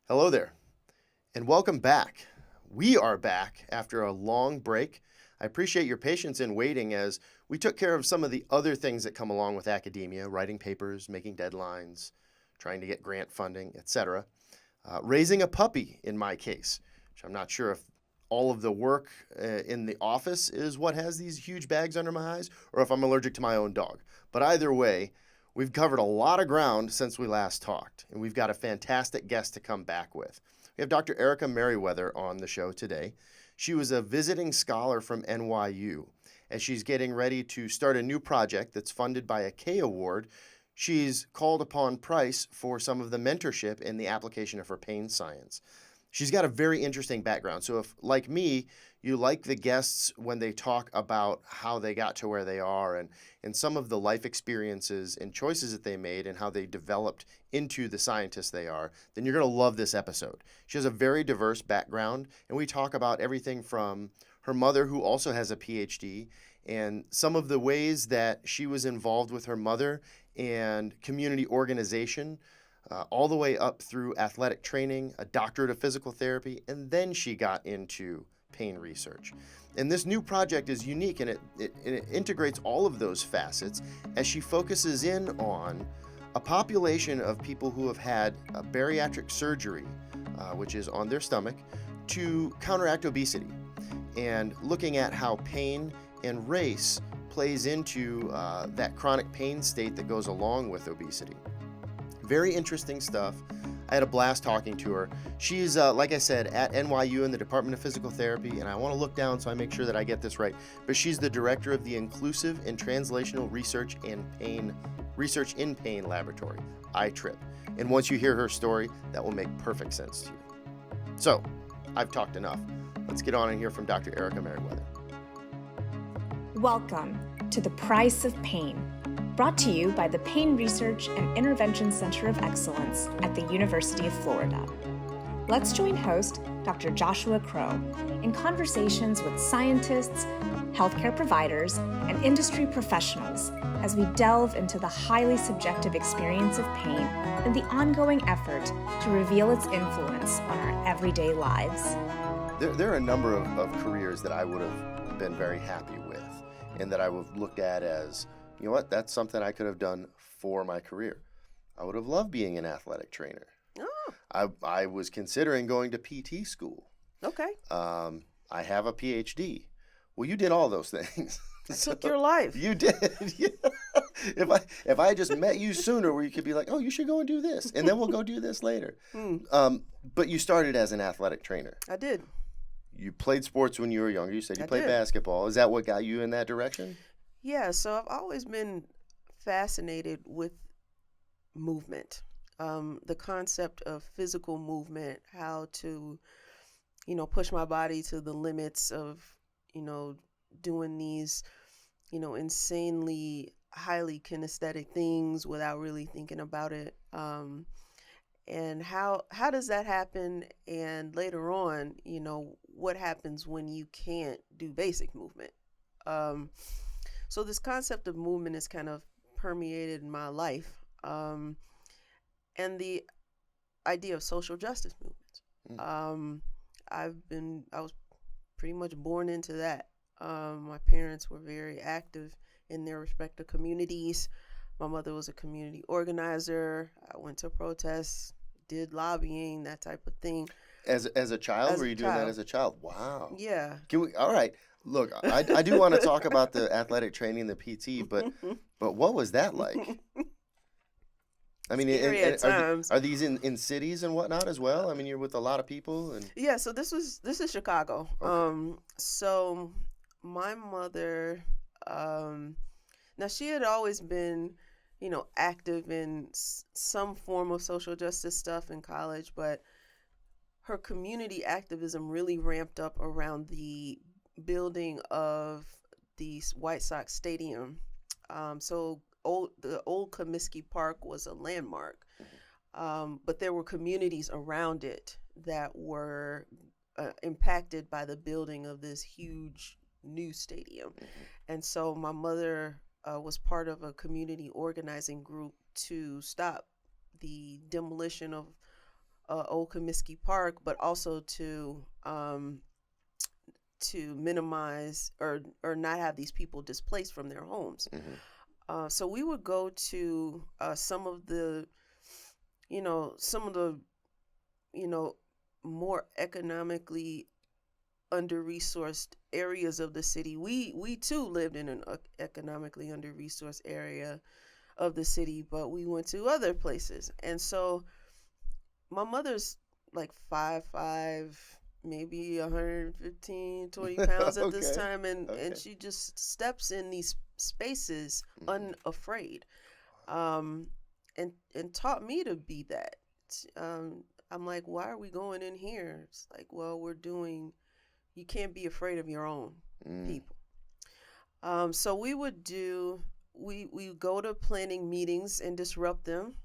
Hello there, and welcome back. We are back after a long break. I appreciate your patience in waiting as we took care of some of the other things that come along with academia, writing papers, making deadlines, trying to get grant funding, etc. Raising a puppy in my case, which I'm not sure if all of the work in the office is what has these huge bags under my eyes or if I'm allergic to my own dog. But either way, we've covered a lot of ground since we last talked, and we've got a fantastic guest to come back with. We have Dr. Ericka Merriwether on the show today. She was a visiting scholar from NYU. As she's getting ready to start a new project that's funded by a K Award, she's called upon Price for some of the mentorship in the application of her pain science. She's got a very interesting background. So if, like me, you like the guests when they talk about how they got to where they are and some of the life experiences and choices that they made and how they developed into the scientists they are, then you're going to love this episode. She has a very diverse background, and we talk about everything from her mother, who also has a PhD, and some of the ways that she was involved with her mother and community organization, all the way up through athletic training, a doctorate of physical therapy, and then she got into pain research. And this new project is unique, and it integrates all of those facets as she focuses in on a population of people who have had a bariatric surgery, which is on their stomach, to counteract obesity, and looking at how pain and race plays into that chronic pain state that goes along with obesity. Very interesting stuff. I had a blast talking to her. She's, like I said, at NYU in the Department of Physical Therapy, and I want to look down so I make sure that I get this right, but she's the director of the Inclusive and Translational Research in Pain Laboratory, ITRIP. And once you hear her story, that will make perfect sense to you. So, I've talked enough. Let's get on and hear from Dr. Ericka Merriwether. Welcome to The Price of Pain, brought to you by the Pain Research and Intervention Center of Excellence at the University of Florida. Let's join host Dr. Joshua Crow in conversations with scientists, healthcare providers, and industry professionals as we delve into the highly subjective experience of pain and the ongoing effort to reveal its influence on our everyday lives. There are a number of careers that I would have been very happy with and that I would have looked at as, you know what, that's something I could have done for my career. I would have loved being an athletic trainer. Oh. I was considering going to PT school. Okay. I have a PhD. Well, you did all those things. I took your life. You did. Yeah. If I just met you sooner, where you could be like, oh, you should go and do this, and then we'll go do this later. But you started as an athletic trainer. I did. You played sports when you were younger. You said you I played did. basketball. Is that what got you in that direction? Yeah, so I've always been fascinated with movement. The concept of physical movement, how to, push my body to the limits of, doing these, insanely highly kinesthetic things without really thinking about it. And how does that happen? And later on, what happens when you can't do basic movement? So this concept of movement is kind of permeated in my life. And the idea of social justice movements. I was pretty much born into that. My parents were very active in their respective communities. My mother was a community organizer. I went to protests, did lobbying, that type of thing. As a child? Were you doing that as a child? Wow. Yeah. All right. Look, I do want to talk about the athletic training, the PT, but what was that like? I mean, are these in cities and whatnot as well? I mean, you're with a lot of people and yeah. So this is Chicago. Okay. So my mother, now she had always been, active in some form of social justice stuff in college, but her community activism really ramped up around the building of the White Sox Stadium. So the old Comiskey Park was a landmark, but there were communities around it that were impacted by the building of this huge new stadium. And so my mother was part of a community organizing group to stop the demolition of Old Comiskey Park, but also to minimize or not have these people displaced from their homes. So we would go to some of the more economically under-resourced areas of the city. We too lived in an economically under-resourced area of the city, but we went to other places. And so my mother's like 5'5", maybe 115, 20 pounds at this time, and she just steps in these spaces unafraid, and taught me to be that. I'm like, why are we going in here? It's like, well, you can't be afraid of your own people. So we would we go to planning meetings and disrupt them.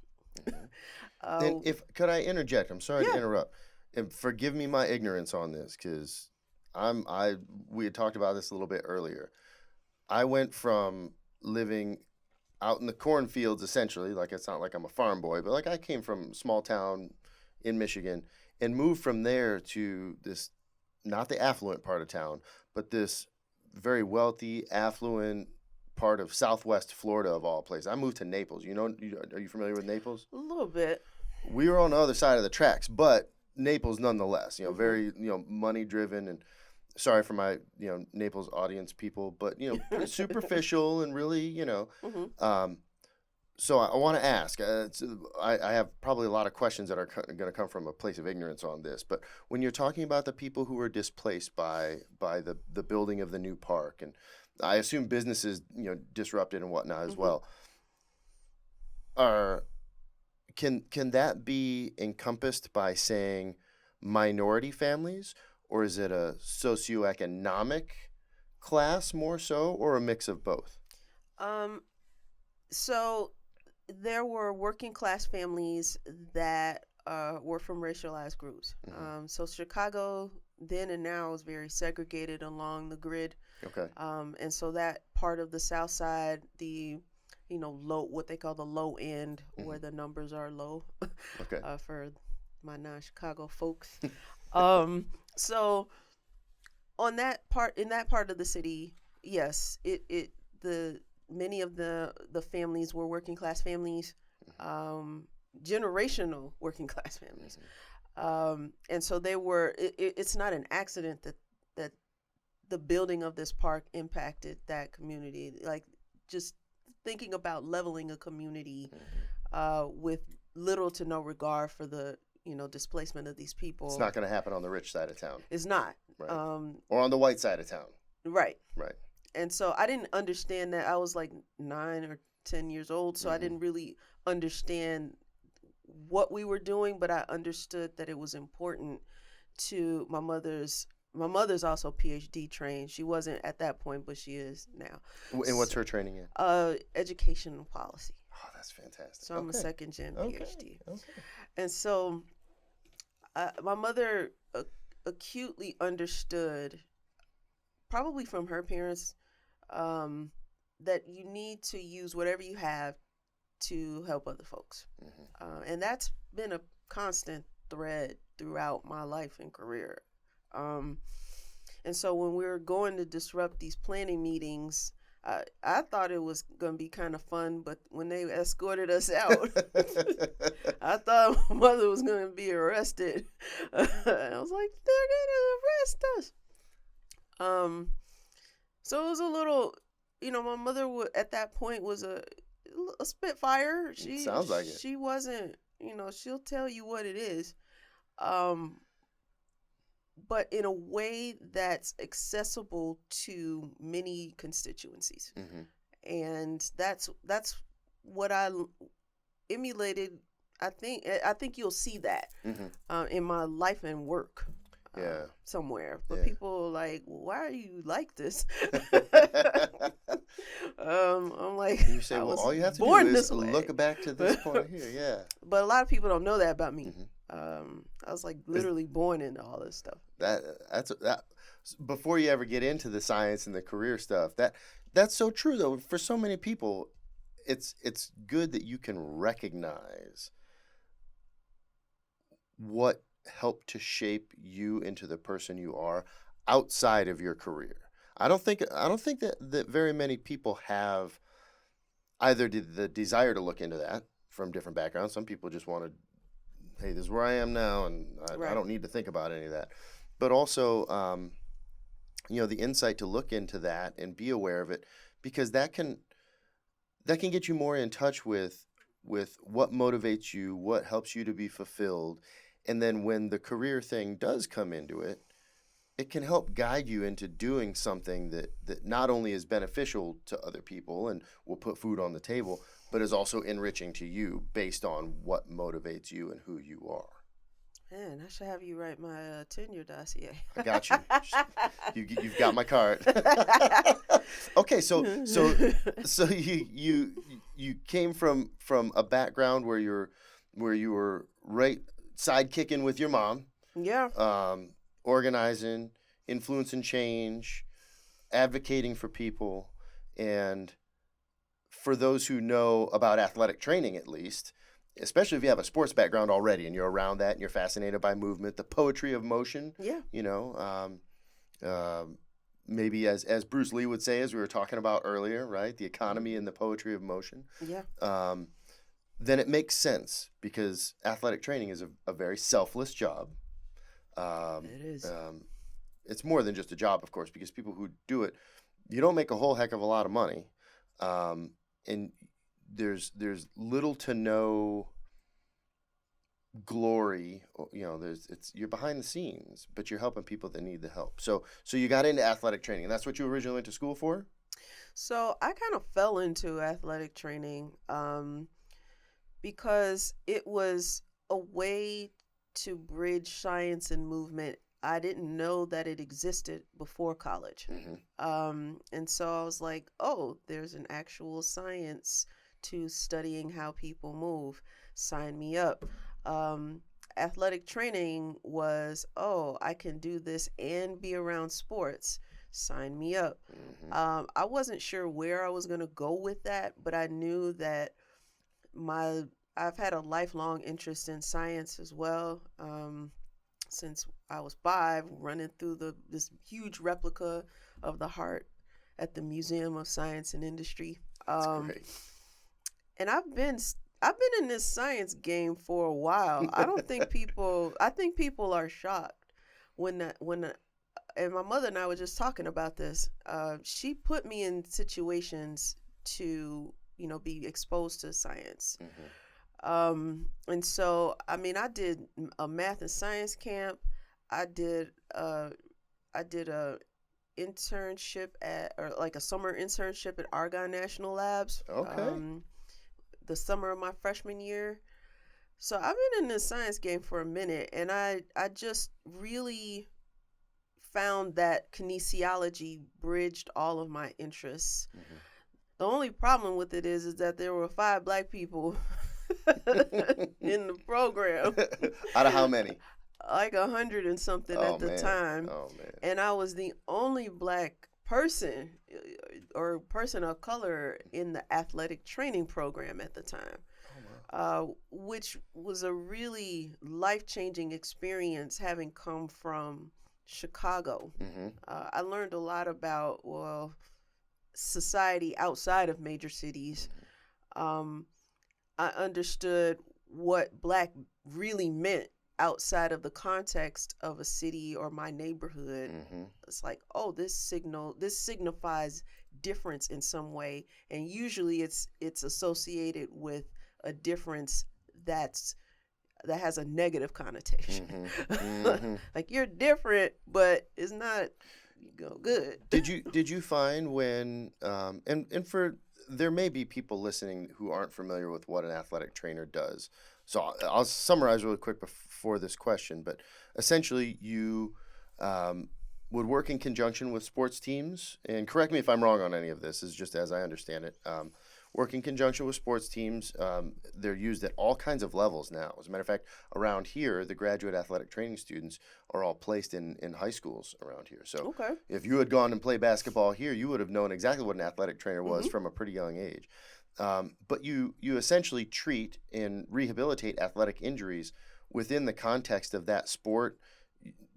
And could I interject? I'm sorry to interrupt. And forgive me my ignorance on this, because we had talked about this a little bit earlier. I went from living out in the cornfields, essentially, like it's not like I'm a farm boy, but like I came from a small town in Michigan and moved from there to this, not the affluent part of town, but this very wealthy, affluent part of Southwest Florida, of all places. I moved to Naples. Are you familiar with Naples? A little bit. We were on the other side of the tracks, but Naples nonetheless, very, money driven, and sorry for my, Naples audience people, but, pretty superficial and really, so I want to ask, I have probably a lot of questions that are going to come from a place of ignorance on this, but when you're talking about the people who were displaced by the building of the new park, and I assume businesses, disrupted and whatnot as well, can that be encompassed by saying minority families, or is it a socioeconomic class more so, or a mix of both? So there were working class families that were from racialized groups. So Chicago then and now is very segregated along the grid. Okay. And so that part of the South Side, the low, what they call the low end, where the numbers are low. Okay. For my non-Chicago folks. So in that part of the city, yes, many of the families were working class families, generational working class families. And so they were, it's not an accident that the building of this park impacted that community. Like, just thinking about leveling a community with little to no regard for the displacement of these people. It's not going to happen on the rich side of town. It's not. Right. Or on the white side of town. Right. Right. And so I didn't understand that. I was like 9 or 10 years old, so I didn't really understand what we were doing, but I understood that it was important to my mother's also PhD trained. She wasn't at that point, but she is now. And what's her training in? Education and policy. Oh, that's fantastic. So I'm a second gen PhD. Okay. And so my mother acutely understood, probably from her parents, that you need to use whatever you have to help other folks. And that's been a constant thread throughout my life and career. And so when we were going to disrupt these planning meetings, I thought it was going to be kind of fun, but when they escorted us out, I thought my mother was going to be arrested. I was like, they're going to arrest us. So it was a little, my mother at that point was a spitfire. Sounds like it. She wasn't, she'll tell you what it is. But in a way that's accessible to many constituencies. And that's what I emulated. I think you'll see that in my life and work somewhere. But people are like, why are you like this? I'm like, you say, well, all you have to do is look back to this point here. Yeah. But a lot of people don't know that about me. I was like literally born into all this stuff. That's before you ever get into the science and the career stuff. That's so true though. For so many people, it's good that you can recognize what helped to shape you into the person you are outside of your career? I don't think that very many people have either the desire to look into that from different backgrounds. Some people just want to, hey, this is where I am now, and I don't need to think about any of that. But also, the insight to look into that and be aware of it, because that can get you more in touch with what motivates you, what helps you to be fulfilled. And then when the career thing does come into it, it can help guide you into doing something that not only is beneficial to other people and will put food on the table, but is also enriching to you based on what motivates you and who you are. Man, I should have you write my tenure dossier. I got you. You've got my card. Okay, so you came from a background where you were right sidekicking with your mom. Yeah. Organizing, influencing change, advocating for people. And for those who know about athletic training, at least, especially if you have a sports background already and you're around that and you're fascinated by movement, the poetry of motion, maybe as Bruce Lee would say, as we were talking about earlier, right? The economy and the poetry of motion. Yeah. Then it makes sense, because athletic training is a very selfless job. It is. It's more than just a job, of course, because people who do it, you don't make a whole heck of a lot of money, and there's little to no glory. You're behind the scenes, but you're helping people that need the help. So you got into athletic training, and that's what you originally went to school for? So I kind of fell into athletic training because it was a way to bridge science and movement. I didn't know that it existed before college. Mm-hmm. And so I was like, oh, there's an actual science to studying how people move. Sign me up. Athletic training was, oh, I can do this and be around sports. Sign me up. Mm-hmm. I wasn't sure where I was going to go with that, but I knew that I've had a lifelong interest in science as well. Since I was 5, running through this huge replica of the heart at the Museum of Science and Industry. That's great. And I've been in this science game for a while. I think people are shocked and my mother and I were just talking about this. She put me in situations to, be exposed to science. Mm-hmm. And so, I did a math and science camp. I did a internship a summer internship at Argonne National Labs. Okay. The summer of my freshman year. So I've been in the science game for a minute, and I just really found that kinesiology bridged all of my interests. Mm-hmm. The only problem with it is that there were 5 Black people in the program. Out of how many? Like 100 and something at the time. Oh, man. And I was the only Black person or person of color in the athletic training program at the time. Oh, wow. Which was a really life-changing experience, having come from Chicago. Mm-hmm. I learned a lot about, society outside of major cities. I understood what Black really meant outside of the context of a city or my neighborhood. Mm-hmm. It's like, oh, this signifies difference in some way, and usually it's associated with a difference that has a negative connotation. Mm-hmm. Mm-hmm. Like, you're different, but it's not good. Did you find when and for there may be people listening who aren't familiar with what an athletic trainer does. So I'll summarize really quick before this question, but essentially you would work in conjunction with sports teams, and correct me if I'm wrong on any of this, is just as I understand it. Work in conjunction with sports teams. They're used at all kinds of levels now. As a matter of fact, around here, the graduate athletic training students are all placed in high schools around here. So Okay. if you had gone and played basketball here, you would have known exactly what an athletic trainer was from a pretty young age. But you essentially treat and rehabilitate athletic injuries within the context of that sport,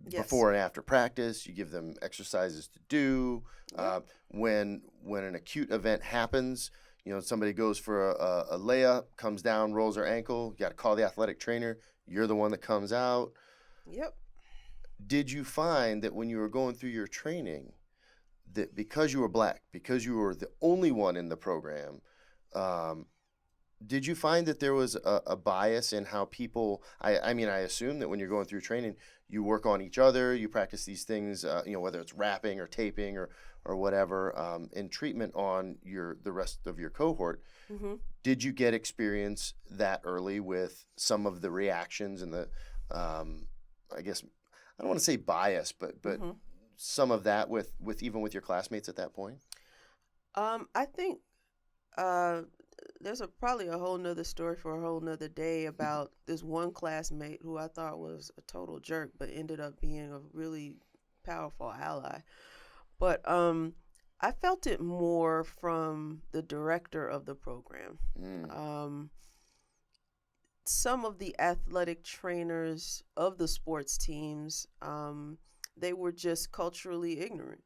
Yes. before and after practice, you give them exercises to do. Yep. When an acute event happens, somebody goes for a layup, comes down, rolls their ankle, you got to call the athletic trainer. You're the one that comes out. Yep. Did you find that when you were going through your training, that because you were Black, because you were the only one in the program, did you find that there was a bias in how people, I mean, I assume that when you're going through training, you work on each other, you practice these things, whether it's wrapping or taping or whatever, in treatment on the rest of your cohort. Mm-hmm. Did you get experience that early with some of the reactions and the, I guess, I don't want to say bias, but Mm-hmm. some of that with even with your classmates at that point? I think there's probably a whole nother story for a whole nother day about this one classmate who I thought was a total jerk, but ended up being a really powerful ally. But I felt it more from the director of the program. Some of the athletic trainers of the sports teams, they were just culturally ignorant.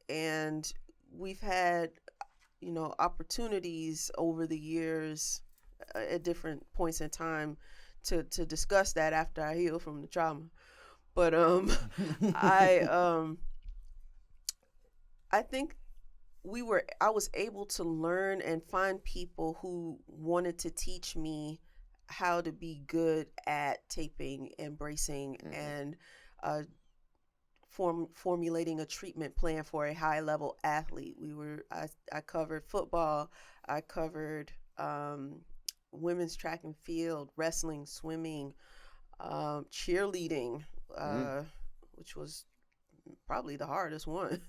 And we've had, opportunities over the years at different points in time to discuss that after I healed from the trauma. But I think I was able to learn and find people who wanted to teach me how to be good at taping and bracing and formulating a treatment plan for a high level athlete. I covered football, I covered women's track and field, wrestling, swimming, cheerleading, which was probably the hardest one.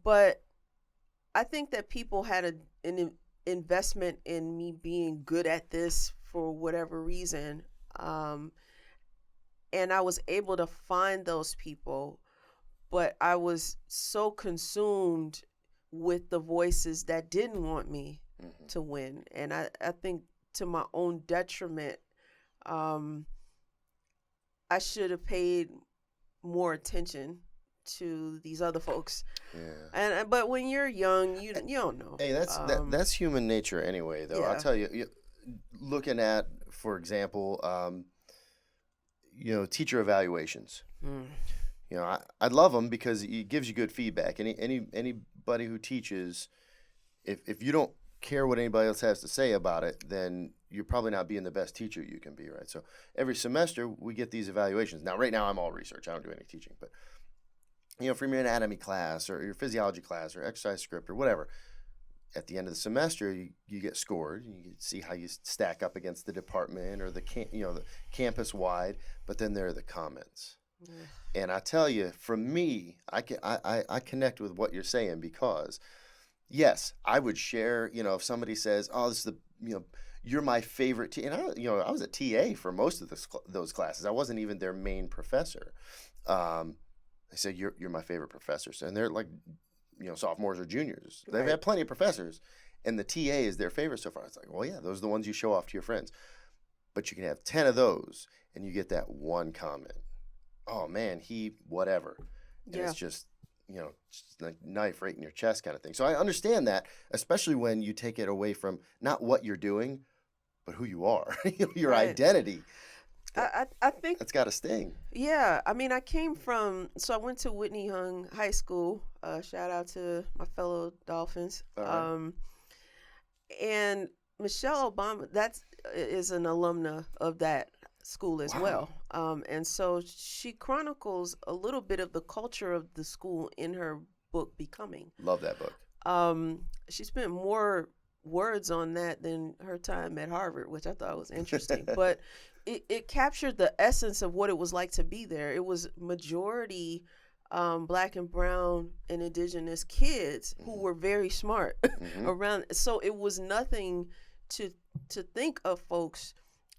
But I think that people had an investment in me being good at this for whatever reason. And I was able to find those people, but I was so consumed with the voices that didn't want me to win. And I think to my own detriment, I should have paid more attention to these other folks. Yeah. But when you're young, you don't know. Hey, that's human nature anyway, though. Yeah. I'll tell you, looking at, for example, teacher evaluations. I love them because it gives you good feedback. Anybody who teaches, if you don't care what anybody else has to say about it, then you're probably not being the best teacher you can be, right? So every semester we get these evaluations. Now, right now I'm all research. I don't do any teaching, but from your anatomy class or your physiology class or exercise script or whatever, at the end of the semester you get scored. And you see how you stack up against the department or the campus wide. But then there are the comments. Yeah. And I tell you, for me, I connect with what you're saying because, yes, I would share. If somebody says, "Oh, this is the you're my favorite," and I was a TA for most of those classes. I wasn't even their main professor. They say you're my favorite professor, and they're like, sophomores or juniors. They've had plenty of professors, and the TA is their favorite so far. It's like, well, yeah, those are the ones you show off to your friends. But you can have 10 of those, and you get that one comment. Oh man, he whatever. And it's just just like knife right in your chest kind of thing. So I understand that, especially when you take it away from not what you're doing, but who you are, your identity. I think that's got to sting. Yeah, I mean, I went to Whitney Young High School. Shout out to my fellow Dolphins. Right. And Michelle Obama, is an alumna of that school as well. And so she chronicles a little bit of the culture of the school in her book, Becoming. Love that book. She spent more words on that than her time at Harvard, which I thought was interesting. But it captured the essence of what it was like to be there. It was majority Black and brown and indigenous kids who were very smart around. So it was nothing to think of folks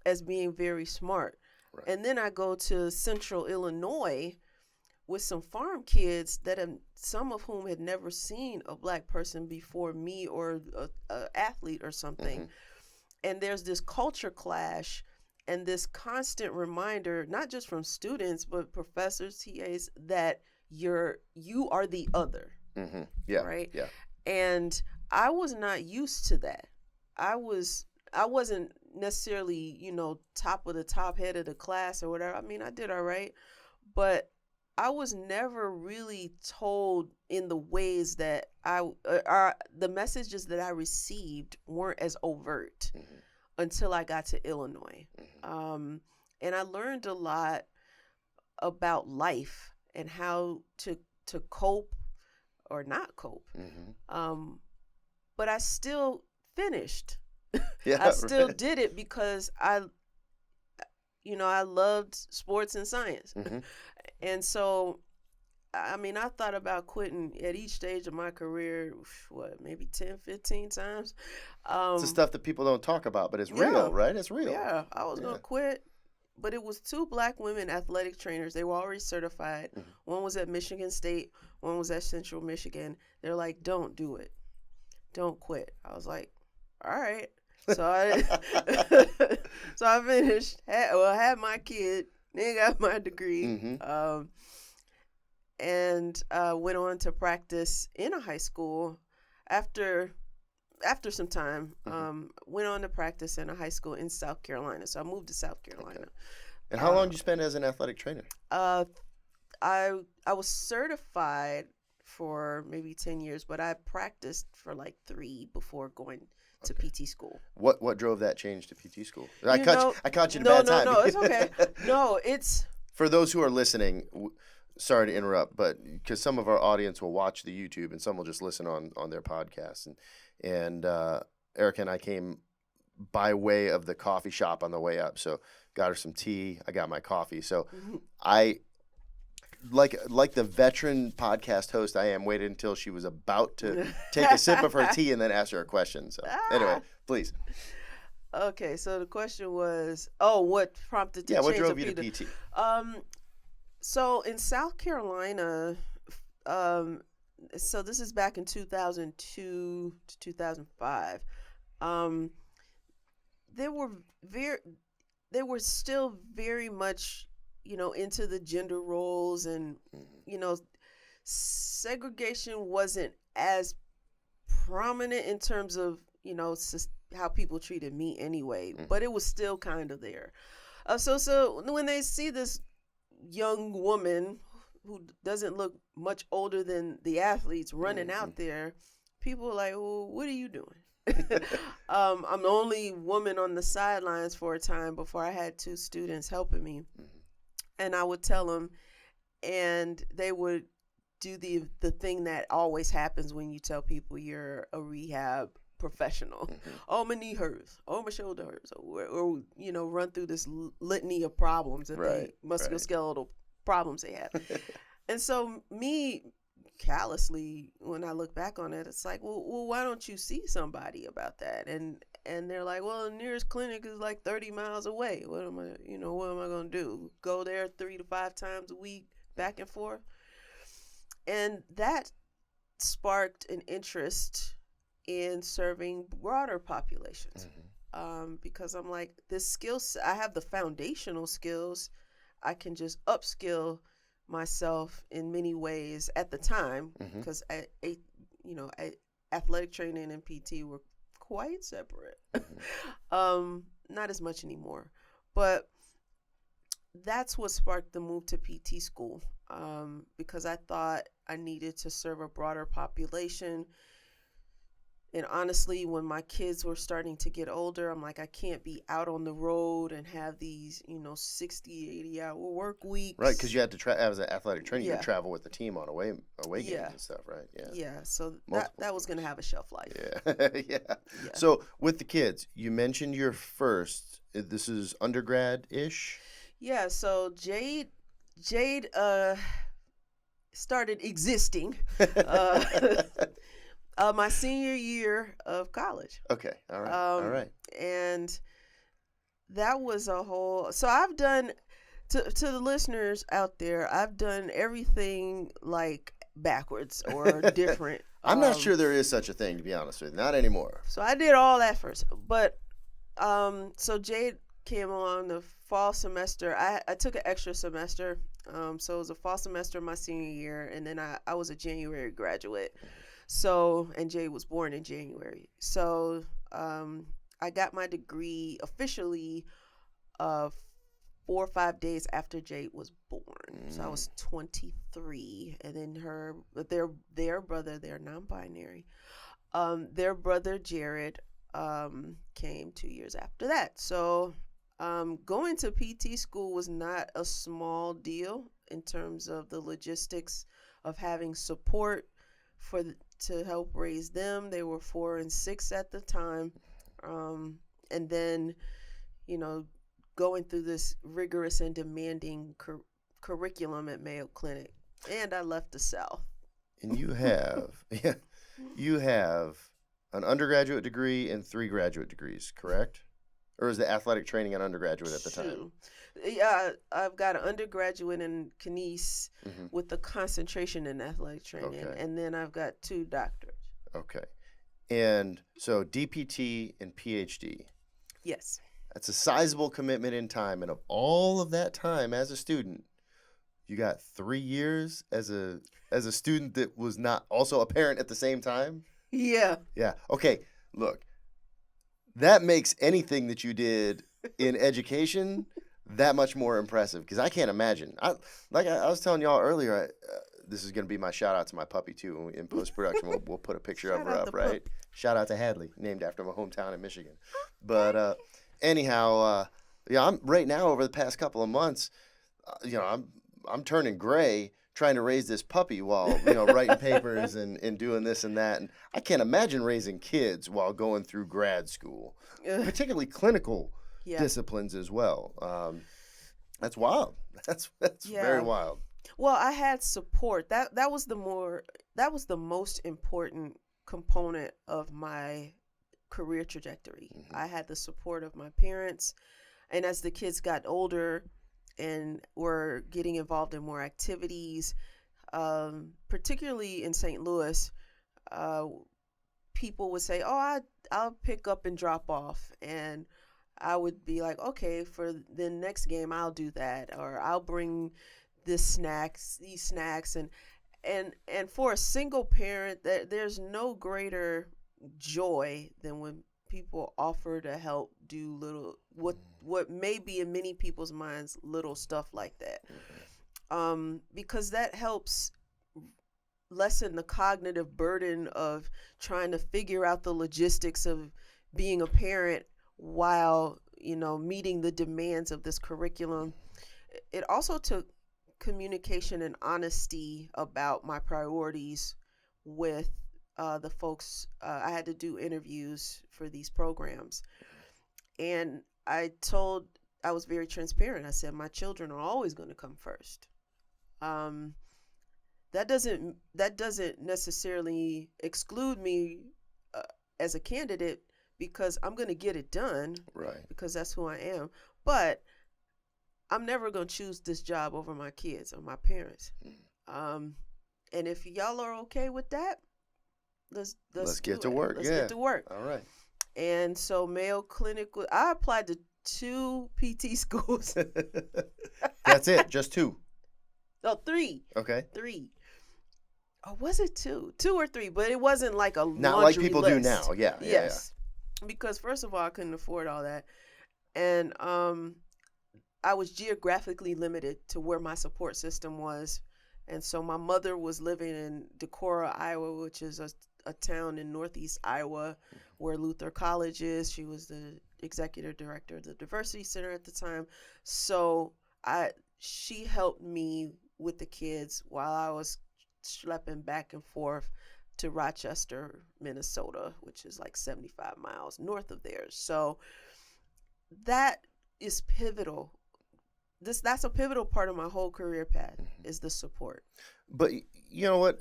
as being very smart. Right. And then I go to Central Illinois with some farm kids some of whom had never seen a Black person before me or an athlete or something. and there's this culture clash and this constant reminder, not just from students but professors, TAs, that you are the other. Mm-hmm. Yeah. Right. Yeah. And I was not used to that. I wasn't necessarily, top of the top head of the class or whatever. I mean, I did all right, but I was never really told in the ways that the messages that I received weren't as overt until I got to Illinois. And I learned a lot about life and how to cope or not cope. But I still finished. Yeah, I still right. did it because I loved sports and science. And so, I mean, I thought about quitting at each stage of my career, maybe 10, 15 times. It's the stuff that people don't talk about, but it's real, right? It's real. Yeah, I was going to quit. But it was 2 Black women athletic trainers. They were already certified. One was at Michigan State. One was at Central Michigan. They're like, don't do it. Don't quit. I was like, all right. So I finished. Had my kid. Then got my degree. And went on to practice in a high school. After some time, went on to practice in a high school in South Carolina. So I moved to South Carolina. Okay. And how long did you spend as an athletic trainer? I was certified for maybe 10 years, but I practiced for like 3 before going to PT school. What drove that change to PT school? I caught you at a bad time. No, it's okay. No, it's... For those who are listening, sorry to interrupt, but because some of our audience will watch the YouTube and some will just listen on their podcasts. And Ericka and I came by way of the coffee shop on the way up. So got her some tea. I got my coffee. So I, like the veteran podcast host I am, waited until she was about to take a sip of her tea and then ask her a question. So anyway, please. Okay, so the question was, what prompted the change? What drove you to PT? So in South Carolina, so this is back in 2002 to 2005. They were still very much, into the gender roles, and segregation wasn't as prominent in terms of how people treated me anyway, but it was still kind of there. So when they see this young woman who doesn't look much older than the athletes running out there, people are like, well, what are you doing? I'm the only woman on the sidelines for a time before I had 2 students helping me. And I would tell them, and they would do the thing that always happens when you tell people you're a rehab professional. Oh, my knee hurts. Oh, my shoulder hurts. Or run through this litany of problems that musculoskeletal problems they have. And so me, callously, when I look back on it, it's like, well, why don't you see somebody about that? And they're like, well, the nearest clinic is like 30 miles away. What am I going to do? Go there 3 to 5 times a week, back and forth? And that sparked an interest in serving broader populations. Because I'm like, this skills, I have the foundational skills. I can just upskill myself in many ways at the time, because athletic training and PT were quite separate. Not as much anymore, but that's what sparked the move to PT school, because I thought I needed to serve a broader population. And honestly, when my kids were starting to get older, I'm like, I can't be out on the road and have these, 60, 80-hour work weeks. Right, because you had to, as an athletic trainer, you travel with the team on away games and stuff, right? Yeah, so that was going to have a shelf life. Yeah. So with the kids, you mentioned your first, this is undergrad-ish? Yeah, so Jade started existing my senior year of college. Okay, all right. And that was a whole... So I've done, to the listeners out there, I've done everything like backwards or different. I'm not sure there is such a thing, to be honest with you. Not anymore. So I did all that first. But So Jade came along the fall semester. I took an extra semester. So it was a fall semester my senior year, and then I was a January graduate. So, and Jade was born in January. So I got my degree officially 4 or 5 days after Jade was born. So I was 23, and then their brother, they're non-binary. Their brother Jared came 2 years after that. So going to PT school was not a small deal in terms of the logistics of having support to help raise them. They were 4 and 6 at the time, and then, going through this rigorous and demanding curriculum at Mayo Clinic. And I left the South. And you have an undergraduate degree and 3 graduate degrees, correct? Or is the athletic training an undergraduate at the time? Yeah, I've got an undergraduate in kines with a concentration in athletic training, and then I've got 2 doctorates. Okay. And so DPT and PhD. Yes. That's a sizable commitment in time. And of all of that time as a student, you got 3 years as a student that was not also a parent at the same time? Yeah. Yeah. Okay. Look, that makes anything that you did in education that much more impressive, because I can't imagine. I was telling y'all earlier, this is going to be my shout out to my puppy too. In post production, we'll put a picture of her up, right? Shout out to Hadley, named after my hometown in Michigan. But anyhow, I'm right now over the past couple of months, I'm turning gray trying to raise this puppy while writing papers and doing this and that, and I can't imagine raising kids while going through grad school, particularly clinical disciplines as well. That's wild. That's very wild. Well, I had support. That was the most important component of my career trajectory. I had the support of my parents, and as the kids got older and were getting involved in more activities, particularly in St. Louis, people would say, "Oh, I'll pick up and drop off," and I would be like, "Okay, for the next game, I'll do that, or I'll bring these snacks," and for a single parent, there's no greater joy than when people offer to help do little what may be in many people's minds little stuff like that, because that helps lessen the cognitive burden of trying to figure out the logistics of being a parent while meeting the demands of this curriculum. It also took communication and honesty about my priorities with the folks. I had to do interviews for these programs, and I was very transparent. I said, my children are always going to come first. That doesn't necessarily exclude me as a candidate, because I'm going to get it done, right? Because that's who I am. But I'm never going to choose this job over my kids or my parents. And if y'all are okay with that, let's get to work. Let's get to work. All right. And so Mayo Clinic, I applied to 2 PT schools. That's it, just 2? No, 3. Okay. 3. Or was it 2? 2 or 3, but it wasn't like a not laundry like people list. do now. Yeah. Yes. Yeah. Because first of all, I couldn't afford all that, and I was geographically limited to where my support system was, and so my mother was living in Decorah, Iowa, which is a town in northeast Iowa where Luther College is. She was the executive director of the Diversity Center at the time. So she helped me with the kids while I was schlepping back and forth to Rochester, Minnesota, which is like 75 miles north of there. So that is pivotal. That's a pivotal part of my whole career path, is the support. But you know what?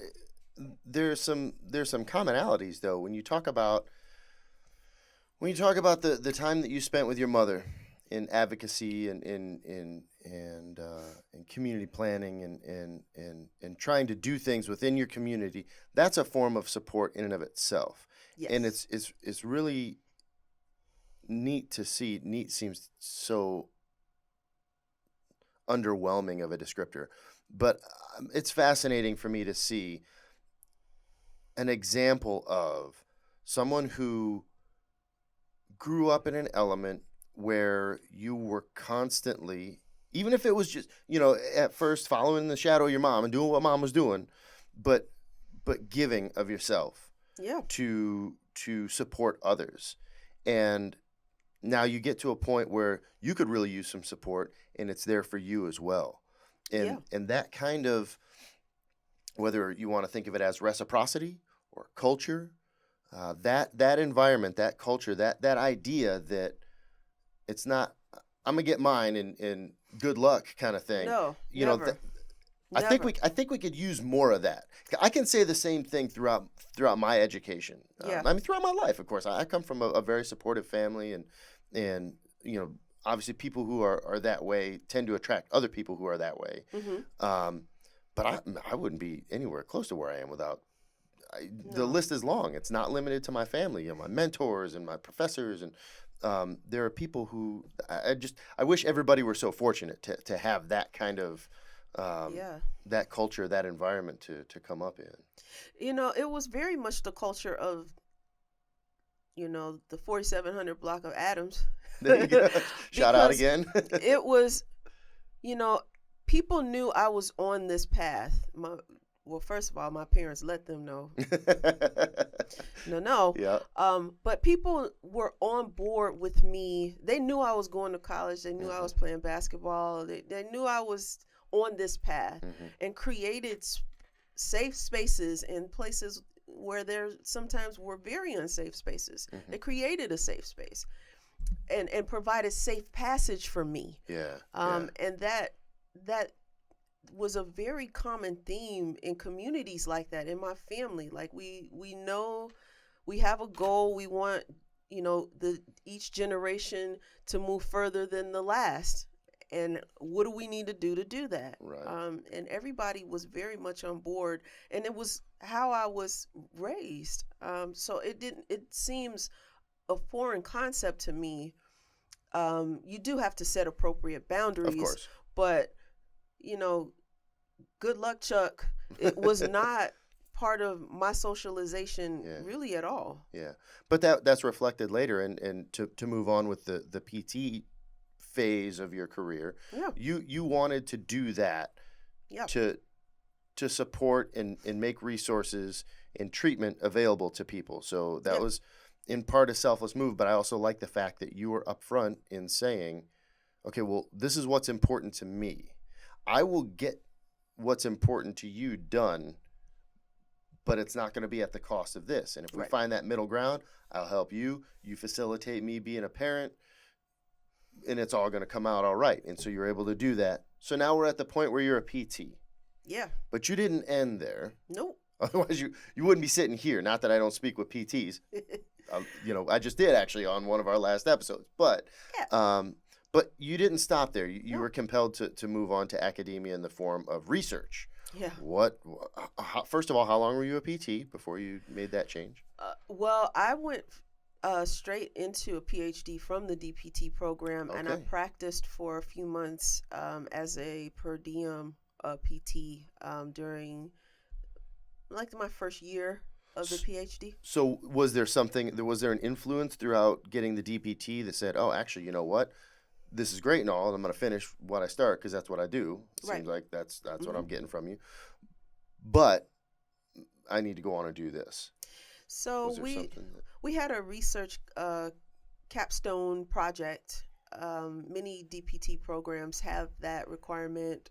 There's some commonalities though when you talk about the time that you spent with your mother in advocacy and in community planning and trying to do things within your community. That's a form of support in and of itself. Yes. And it's really neat to see. Neat seems so underwhelming of a descriptor, but it's fascinating for me to see an example of someone who grew up in an element where you were constantly, even if it was just, at first following the shadow of your mom and doing what mom was doing, but giving of yourself Yeah. to support others. And now you get to a point where you could really use some support, and it's there for you as well. And that kind of, whether you want to think of it as reciprocity or culture, that environment, that culture, that idea that it's not, I'm gonna get mine and good luck kind of thing. No, Never. never. I think we could use more of that. I can say the same thing throughout my education. Yeah. Throughout my life, of course. I come from a very supportive family, and obviously people who are that way tend to attract other people who are that way. Mm-hmm. But I wouldn't be anywhere close to where I am without. The No. list is long. It's not limited to my family, my mentors and my professors, and there are people who I wish everybody were so fortunate to have that kind of that culture, that environment to come up in. It was very much the culture of, the 4700 block of Adams. There you go. Shout out again. It was, people knew I was on this path. Well, first of all, my parents let them know. No. Yeah. But people were on board with me. They knew I was going to college. They knew I was playing basketball. They knew I was on this path, and created safe spaces in places where there sometimes were very unsafe spaces. They created a safe space and provided safe passage for me. And that was a very common theme in communities like that, in my family. Like we know we have a goal. We want, each generation to move further than the last. And what do we need to do that? Right. And everybody was very much on board, and it was how I was raised. So it seems a foreign concept to me. You do have to set appropriate boundaries. Of course. But, good luck, Chuck. It was not part of my socialization really at all. Yeah. But that's reflected later, and to move on with the PT phase of your career. Yeah. You wanted to do that to support and make resources and treatment available to people. So that was in part a selfless move, but I also like the fact that you were upfront in saying, okay, well, this is what's important to me. I will get what's important to you done, but it's not going to be at the cost of this. And if we find that middle ground, I'll help you. You facilitate me being a parent, and it's all going to come out all right. And so you're able to do that. So now we're at the point where you're a PT. Yeah. But you didn't end there. Nope. Otherwise, you wouldn't be sitting here. Not that I don't speak with PTs. I just did actually on one of our last episodes. But but you didn't stop there. You were compelled to move on to academia in the form of research. Yeah. First of all, how long were you a PT before you made that change? Well, I went straight into a PhD from the DPT program, and I practiced for a few months as a per diem PT during my first year of the PhD. So was there an influence throughout getting the DPT that said, oh, actually, you know what? This is great and all, and I'm going to finish what I start because that's what I do. It seems like that's what I'm getting from you. But I need to go on and do this. So we had a research capstone project. Many DPT programs have that requirement.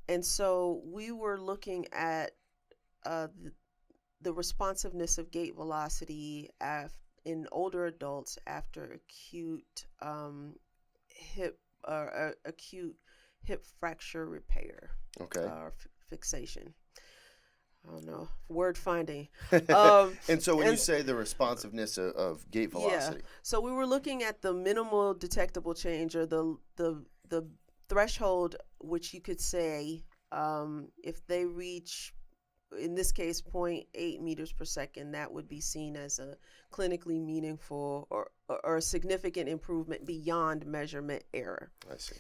And so we were looking at the responsiveness of gait velocity in older adults after acute hip fracture repair. Or fixation. I don't know, word finding. And so when you say the responsiveness of gait velocity. So we were looking at the minimal detectable change, or the threshold, which you could say if they reach in this case, 0.8 meters per second, that would be seen as a clinically meaningful or a significant improvement beyond measurement error. I see.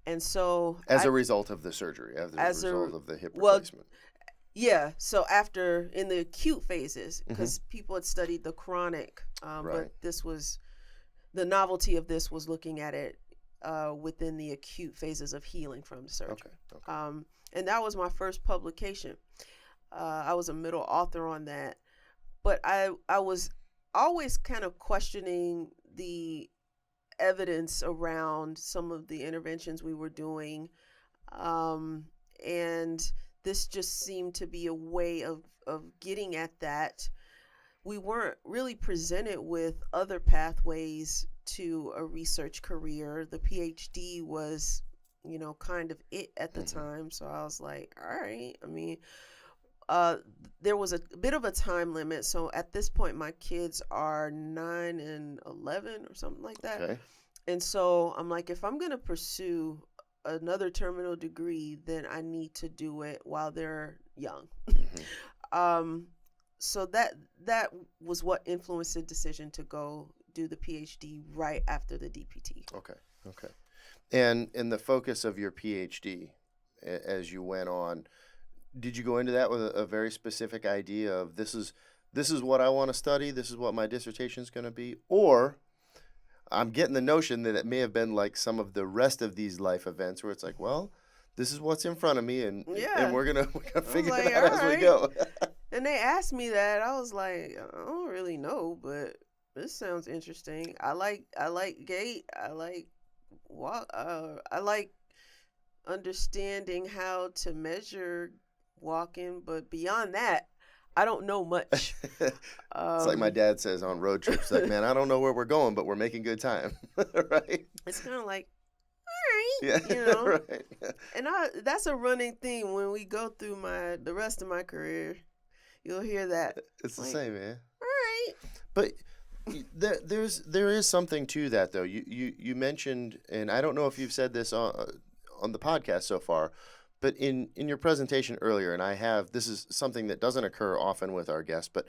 And so as a result of the surgery, as a result of the hip replacement. Yeah. So after, in the acute phases, because people had studied the chronic, but this was, the novelty of this was looking at it within the acute phases of healing from the surgery. Okay. And that was my first publication. I was a middle author on that, but I was always kind of questioning the evidence around some of the interventions we were doing, and this just seemed to be a way of getting at that. We weren't really presented with other pathways to a research career. The PhD was, kind of it at the time. So I was like, all right. I mean, there was a bit of a time limit. So at this point, my kids are 9 and 11 or something like that. Okay. And so I'm like, if I'm going to pursue another terminal degree, then I need to do it while they're young. So that was what influenced the decision to go do the PhD right after the DPT. Okay. And the focus of your PhD, as you went on, did you go into that with a very specific idea of this is what I want to study, this is what my dissertation is going to be? Or I'm getting the notion that it may have been like some of the rest of these life events where it's like, well, this is what's in front of me, and we're gonna figure it out as we go. And they asked me that. I was like, I don't really know, but this sounds interesting. I like gait. I like walk. I like understanding how to measure walking, but beyond that, I don't know much. It's like my dad says on road trips, like, man, I don't know where we're going, but we're making good time. Right? It's kind of like, all right, right. And that's a running theme when we go through the rest of my career. You'll hear that. It's like, the same, man. All right. But there is something to that, though. You mentioned, and I don't know if you've said this on the podcast so far, but in your presentation earlier, and this is something that doesn't occur often with our guests, but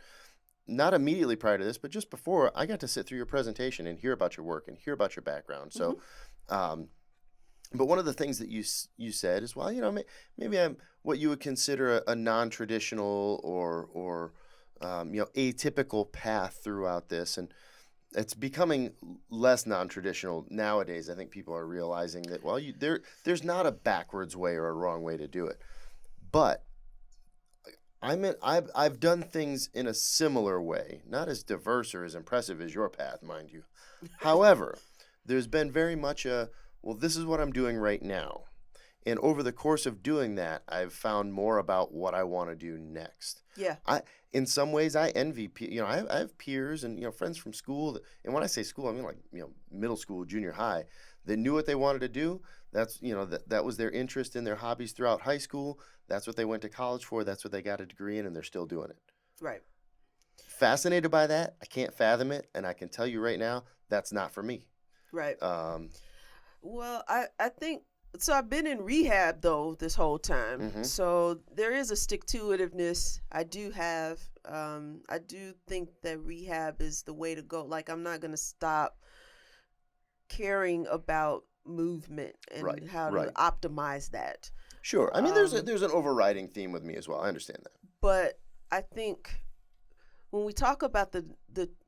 not immediately prior to this, but just before, I got to sit through your presentation and hear about your work and hear about your background. So, but one of the things that you said is, well, maybe I'm what you would consider a non-traditional or atypical path throughout this, and it's becoming less non-traditional nowadays. I think people are realizing that, well, there's not a backwards way or a wrong way to do it. But I've done things in a similar way, not as diverse or as impressive as your path, mind you. However, there's been very much this is what I'm doing right now. And over the course of doing that, I've found more about what I want to do next. Yeah. In some ways, I envy, I have peers and, friends from school. And when I say school, I mean like, middle school, junior high, that knew what they wanted to do. That's, that was their interest in their hobbies throughout high school. That's what they went to college for. That's what they got a degree in, and they're still doing it. Right. Fascinated by that. I can't fathom it. And I can tell you right now, that's not for me. Right. Well, I think, so I've been in rehab, though, this whole time. So there is a stick-to-itiveness I do have. I do think that rehab is the way to go. Like, I'm not going to stop caring about movement and how to optimize that. Sure. I mean, there's an overriding theme with me as well. I understand that. But I think when we talk about the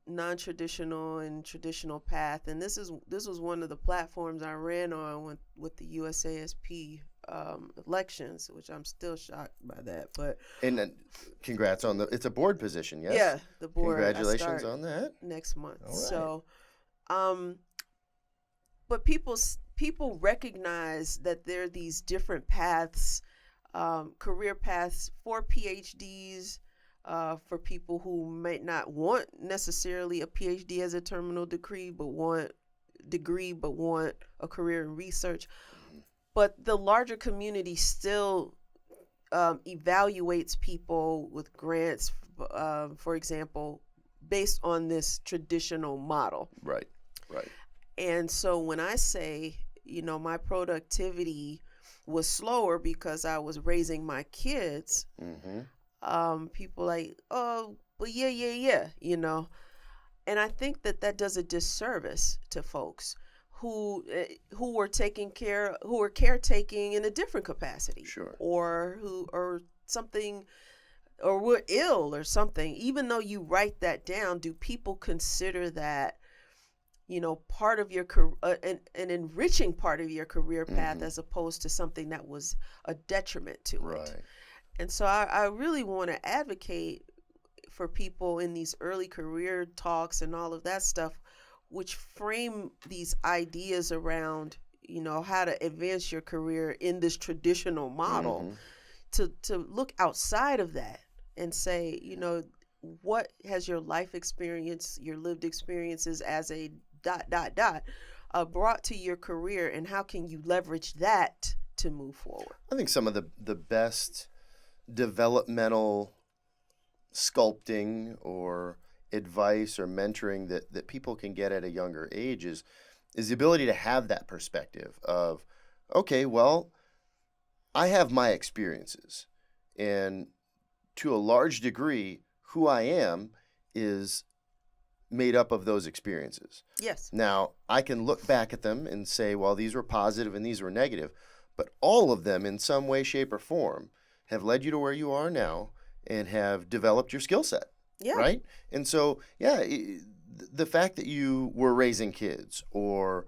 non-traditional and traditional path, and this was one of the platforms I ran on with the USASP elections, which I'm still shocked by that. But congrats on it's a board position, yes? Yeah, the board. Congratulations on that. Next month. All right. So, but people recognize that there are these different paths, career paths for PhDs. For people who might not want necessarily a PhD as a terminal degree, but want a career in research. But the larger community still evaluates people with grants, for example, based on this traditional model. Right. And so when I say, my productivity was slower because I was raising my kids, people like, oh, well, yeah, and I think that does a disservice to folks who were who were caretaking in a different capacity, Sure. or something, or were ill or something. Even though you write that down, do people consider that, part of your an enriching part of your career path, as opposed to something that was a detriment to it? Right. And so I really want to advocate for people in these early career talks and all of that stuff, which frame these ideas around, how to advance your career in this traditional model, to look outside of that and say, what has your life experience, your lived experiences as a ... brought to your career, and how can you leverage that to move forward? I think some of the best developmental sculpting or advice or mentoring that people can get at a younger age is the ability to have that perspective of, okay, well, I have my experiences, and to a large degree, who I am is made up of those experiences. Yes. Now, I can look back at them and say, well, these were positive and these were negative, but all of them in some way, shape, or form have led you to where you are now and have developed your skill set. Yeah. Right? And so, yeah, the fact that you were raising kids or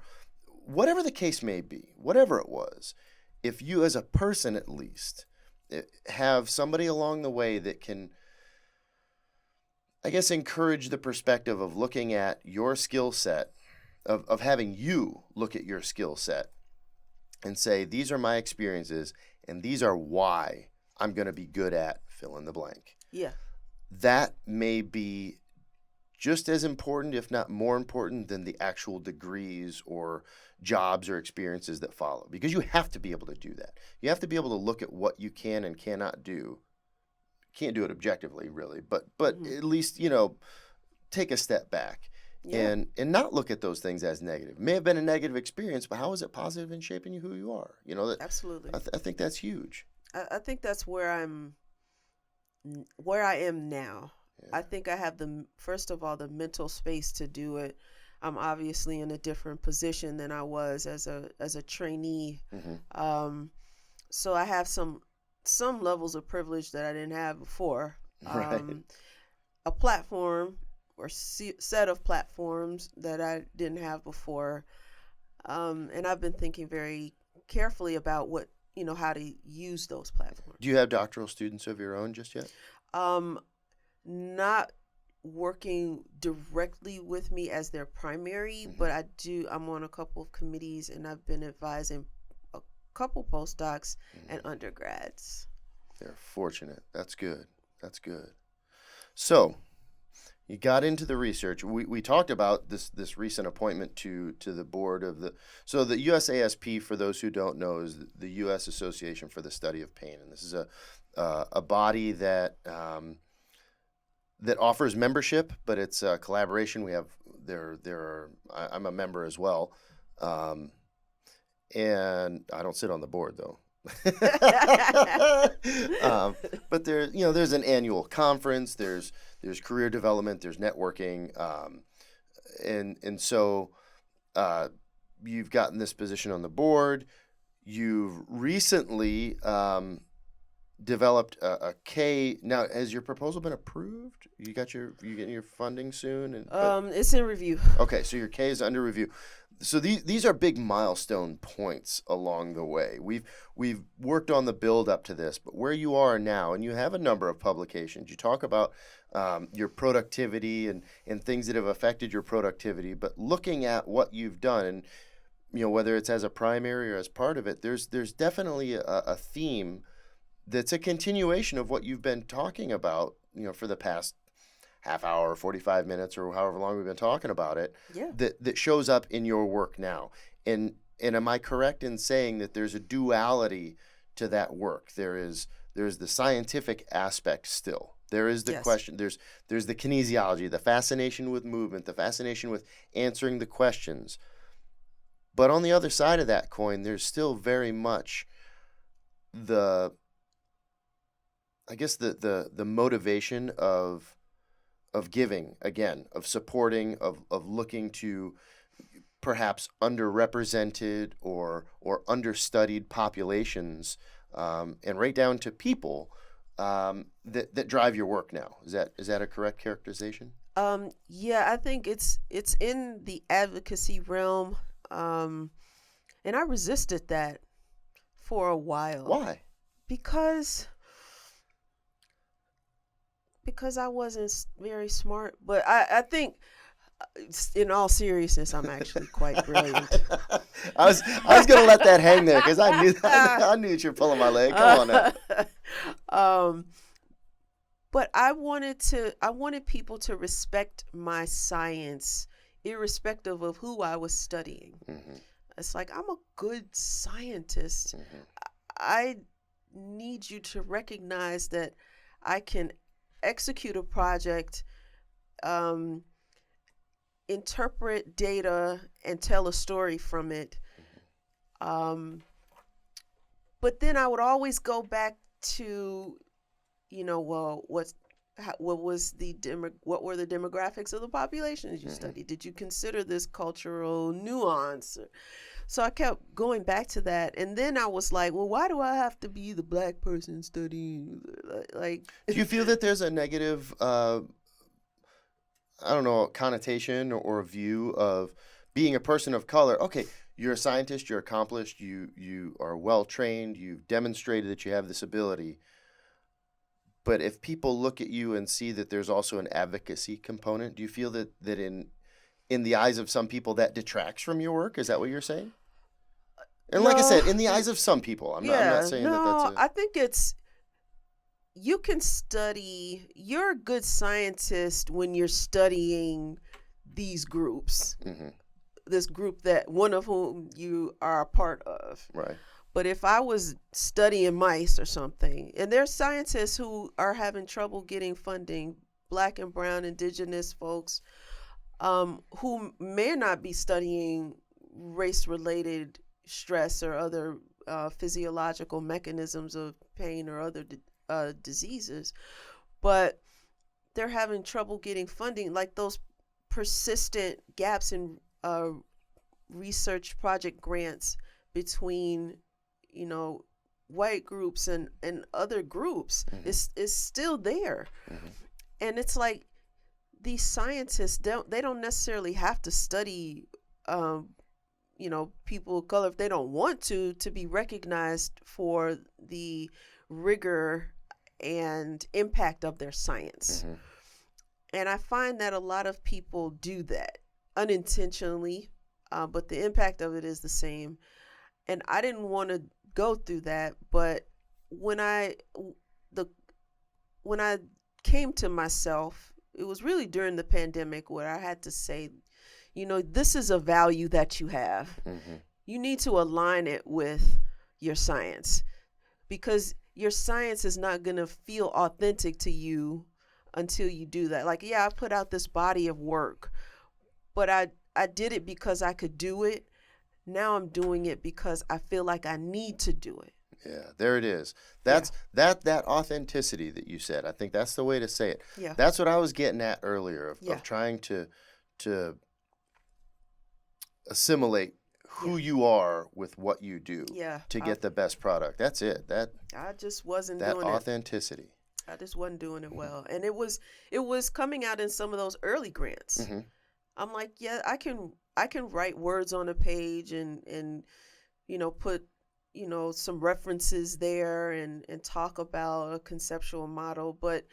whatever the case may be, whatever it was, if you as a person at least have somebody along the way that can, I guess, encourage the perspective of looking at your skill set, of having you look at your skill set and say, these are my experiences and these are why I'm going to be good at fill in the blank. Yeah. That may be just as important, if not more important, than the actual degrees or jobs or experiences that follow. Because you have to be able to do that. You have to be able to look at what you can and cannot do. Can't do it objectively, really, but at least, take a step back and not look at those things as negative. It may have been a negative experience, but how is it positive in shaping you who you are? Absolutely. I think that's huge. I think that's where I am now. Yeah. I think I have first of all, the mental space to do it. I'm obviously in a different position than I was as a trainee. So I have some levels of privilege that I didn't have before. Right. A platform or set of platforms that I didn't have before. And I've been thinking very carefully about how to use those platforms. Do you have doctoral students of your own just yet? Not working directly with me as their primary, but I'm on a couple of committees, and I've been advising a couple postdocs and undergrads. They're fortunate. That's good. So you got into the research. We talked about this recent appointment to the board of the USASP, for those who don't know, is the U.S. Association for the Study of Pain, and this is a body that offers membership, but it's a collaboration. We have I'm a member as well, and I don't sit on the board though. But there's an annual conference. There's career development. There's networking, and so you've gotten this position on the board. You've recently developed a K. Now, has your proposal been approved? You getting your funding soon? It's in review. Okay, so your K is under review. So these are big milestone points along the way. We've worked on the build up to this, but where you are now, and you have a number of publications. You talk about your productivity and things that have affected your productivity, but looking at what you've done, and whether it's as a primary or as part of it, there's definitely a theme that's a continuation of what you've been talking about, for the past half hour, 45 minutes, or however long we've been talking about it, that shows up in your work now. And am I correct in saying that there's a duality to that work? There's the scientific aspect still. There is the question. There's the kinesiology, the fascination with movement, the fascination with answering the questions. But on the other side of that coin, there's still very much I guess the motivation of giving, again, of supporting, of looking to perhaps underrepresented or understudied populations, and right down to people that drive your work now. Is that a correct characterization? Yeah, I think it's in the advocacy realm, and I resisted that for a while. Why? Because I wasn't very smart, but I think, in all seriousness, I'm actually quite brilliant. I was gonna let that hang there because I knew that you're pulling my leg. Come on now. But I wanted people to respect my science, irrespective of who I was studying. Mm-hmm. It's like, I'm a good scientist. Mm-hmm. I need you to recognize that I can execute a project, interpret data, and tell a story from it. But then I would always go back to, well, what were the demographics of the populations you studied? Did you consider this cultural nuance? So I kept going back to that, and then I was like, well, why do I have to be the black person studying? Like, do you feel that there's a negative, connotation or view of being a person of color? Okay, you're a scientist, you're accomplished, you are well trained, you've demonstrated that you have this ability. But if people look at you and see that there's also an advocacy component, do you feel that in the eyes of some people that detracts from your work? Is that what you're saying? And like I said, in the eyes of some people, I'm not saying that that's I think you can study, you're a good scientist when you're studying these groups, this group that one of whom you are a part of. Right. But if I was studying mice or something, and there's scientists who are having trouble getting funding, black and brown, indigenous folks, who may not be studying race-related stress or other physiological mechanisms of pain or other diseases, but they're having trouble getting funding, like those persistent gaps in research project grants between white groups and other groups is still there. And it's like, these scientists don't necessarily have to study people of color if they don't want to be recognized for the rigor and impact of their science. And I find that a lot of people do that unintentionally, but the impact of it is the same. And I didn't want to go through that, but when I came to myself, it was really during the pandemic where I had to say, this is a value that you have. You need to align it with your science, because your science is not going to feel authentic to you until you do that. Like, yeah, I put out this body of work, but I did it because I could do it. Now I'm doing it because I feel like I need to do it. Yeah, there it is. That's that authenticity that you said. I think that's the way to say it. Yeah. That's what I was getting at earlier of trying to assimilate who you are with what you do to get the best product. That's it. I just wasn't doing it. That authenticity. I just wasn't doing it well. And it was coming out in some of those early grants. I'm like, yeah, I can write words on a page and put some references there and talk about a conceptual model, but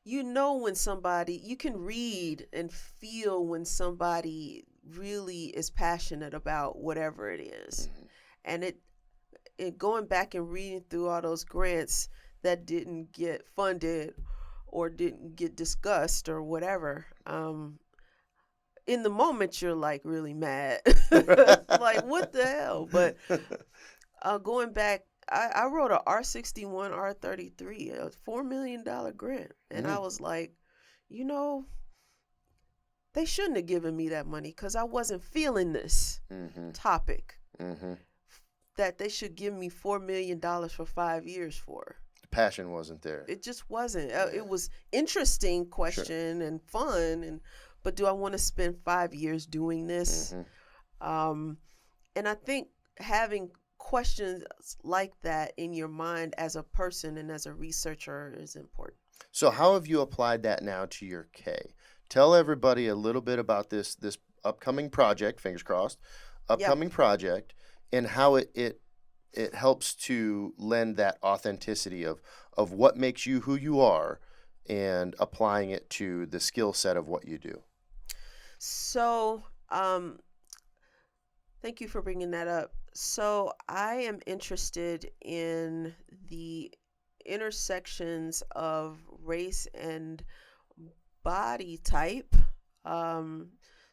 when somebody, you can read and feel when somebody really is passionate about whatever it is. And it going back and reading through all those grants that didn't get funded or didn't get discussed or whatever, in the moment you're like really mad. Like, what the hell? But going back, I wrote a R61, R33, a $4 million grant. And I was like, they shouldn't have given me that money because I wasn't feeling this topic that they should give me $4 million for 5 years for. passion wasn't there. It just wasn't. Yeah. It was interesting question and fun, but do I want to spend 5 years doing this? And I think having questions like that in your mind as a person and as a researcher is important. So how have you applied that now to your K? Tell everybody a little bit about this upcoming project, fingers crossed, project, and how it helps to lend that authenticity of what makes you who you are and applying it to the skill set of what you do. So, thank you for bringing that up. So I am interested in the intersections of race and body type.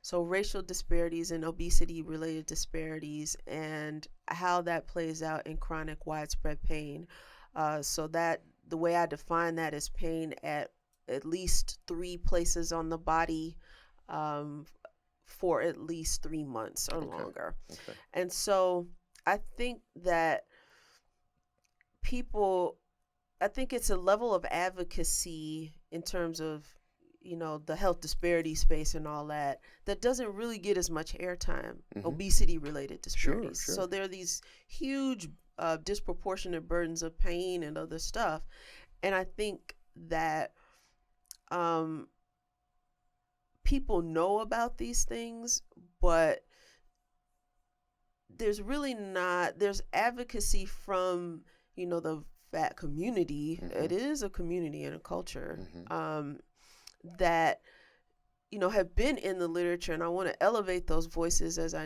So racial disparities and obesity-related disparities and how that plays out in chronic widespread pain. So that the way I define that is pain at least 3 places on the body for at least 3 months or longer. Okay. And so I think that I think it's a level of advocacy in terms of, the health disparity space and all that doesn't really get as much airtime, obesity-related disparities. Sure. So there are these huge disproportionate burdens of pain and other stuff. And I think that people know about these things, but there's advocacy from, the fat community. It is a community and a culture that, have been in the literature, and I want to elevate those voices as I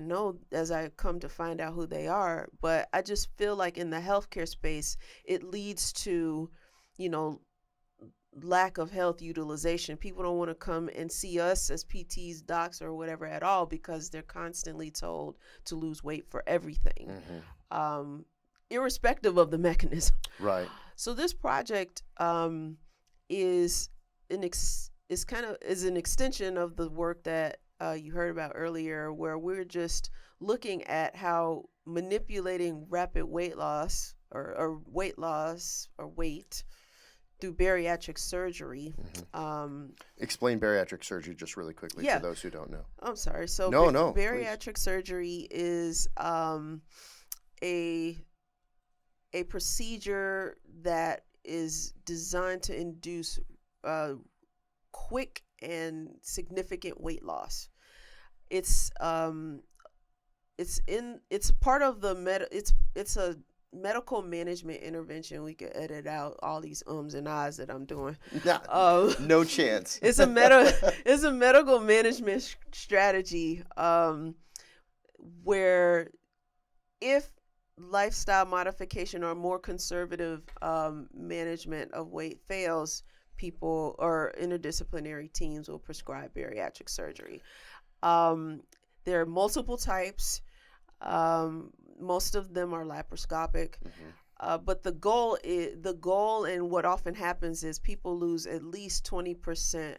come to find out who they are. But I just feel like in the healthcare space, it leads to, lack of health utilization. People don't want to come and see us as PTs, docs, or whatever at all because they're constantly told to lose weight for everything, irrespective of the mechanism. Right. So this project is an extension of the work that you heard about earlier, where we're just looking at how manipulating rapid weight loss or weight through bariatric surgery. Explain bariatric surgery just really quickly for those who don't know. I'm sorry. So bariatric surgery is a procedure that is designed to induce quick and significant weight loss. It's part of the it's a medical management intervention. We could edit out all these ums and ahs that I'm doing. No chance. It's a medical management strategy where if lifestyle modification or more conservative management of weight fails, people or interdisciplinary teams will prescribe bariatric surgery. There are multiple types. Most of them are laparoscopic, but the goal and what often happens is people lose at least 20%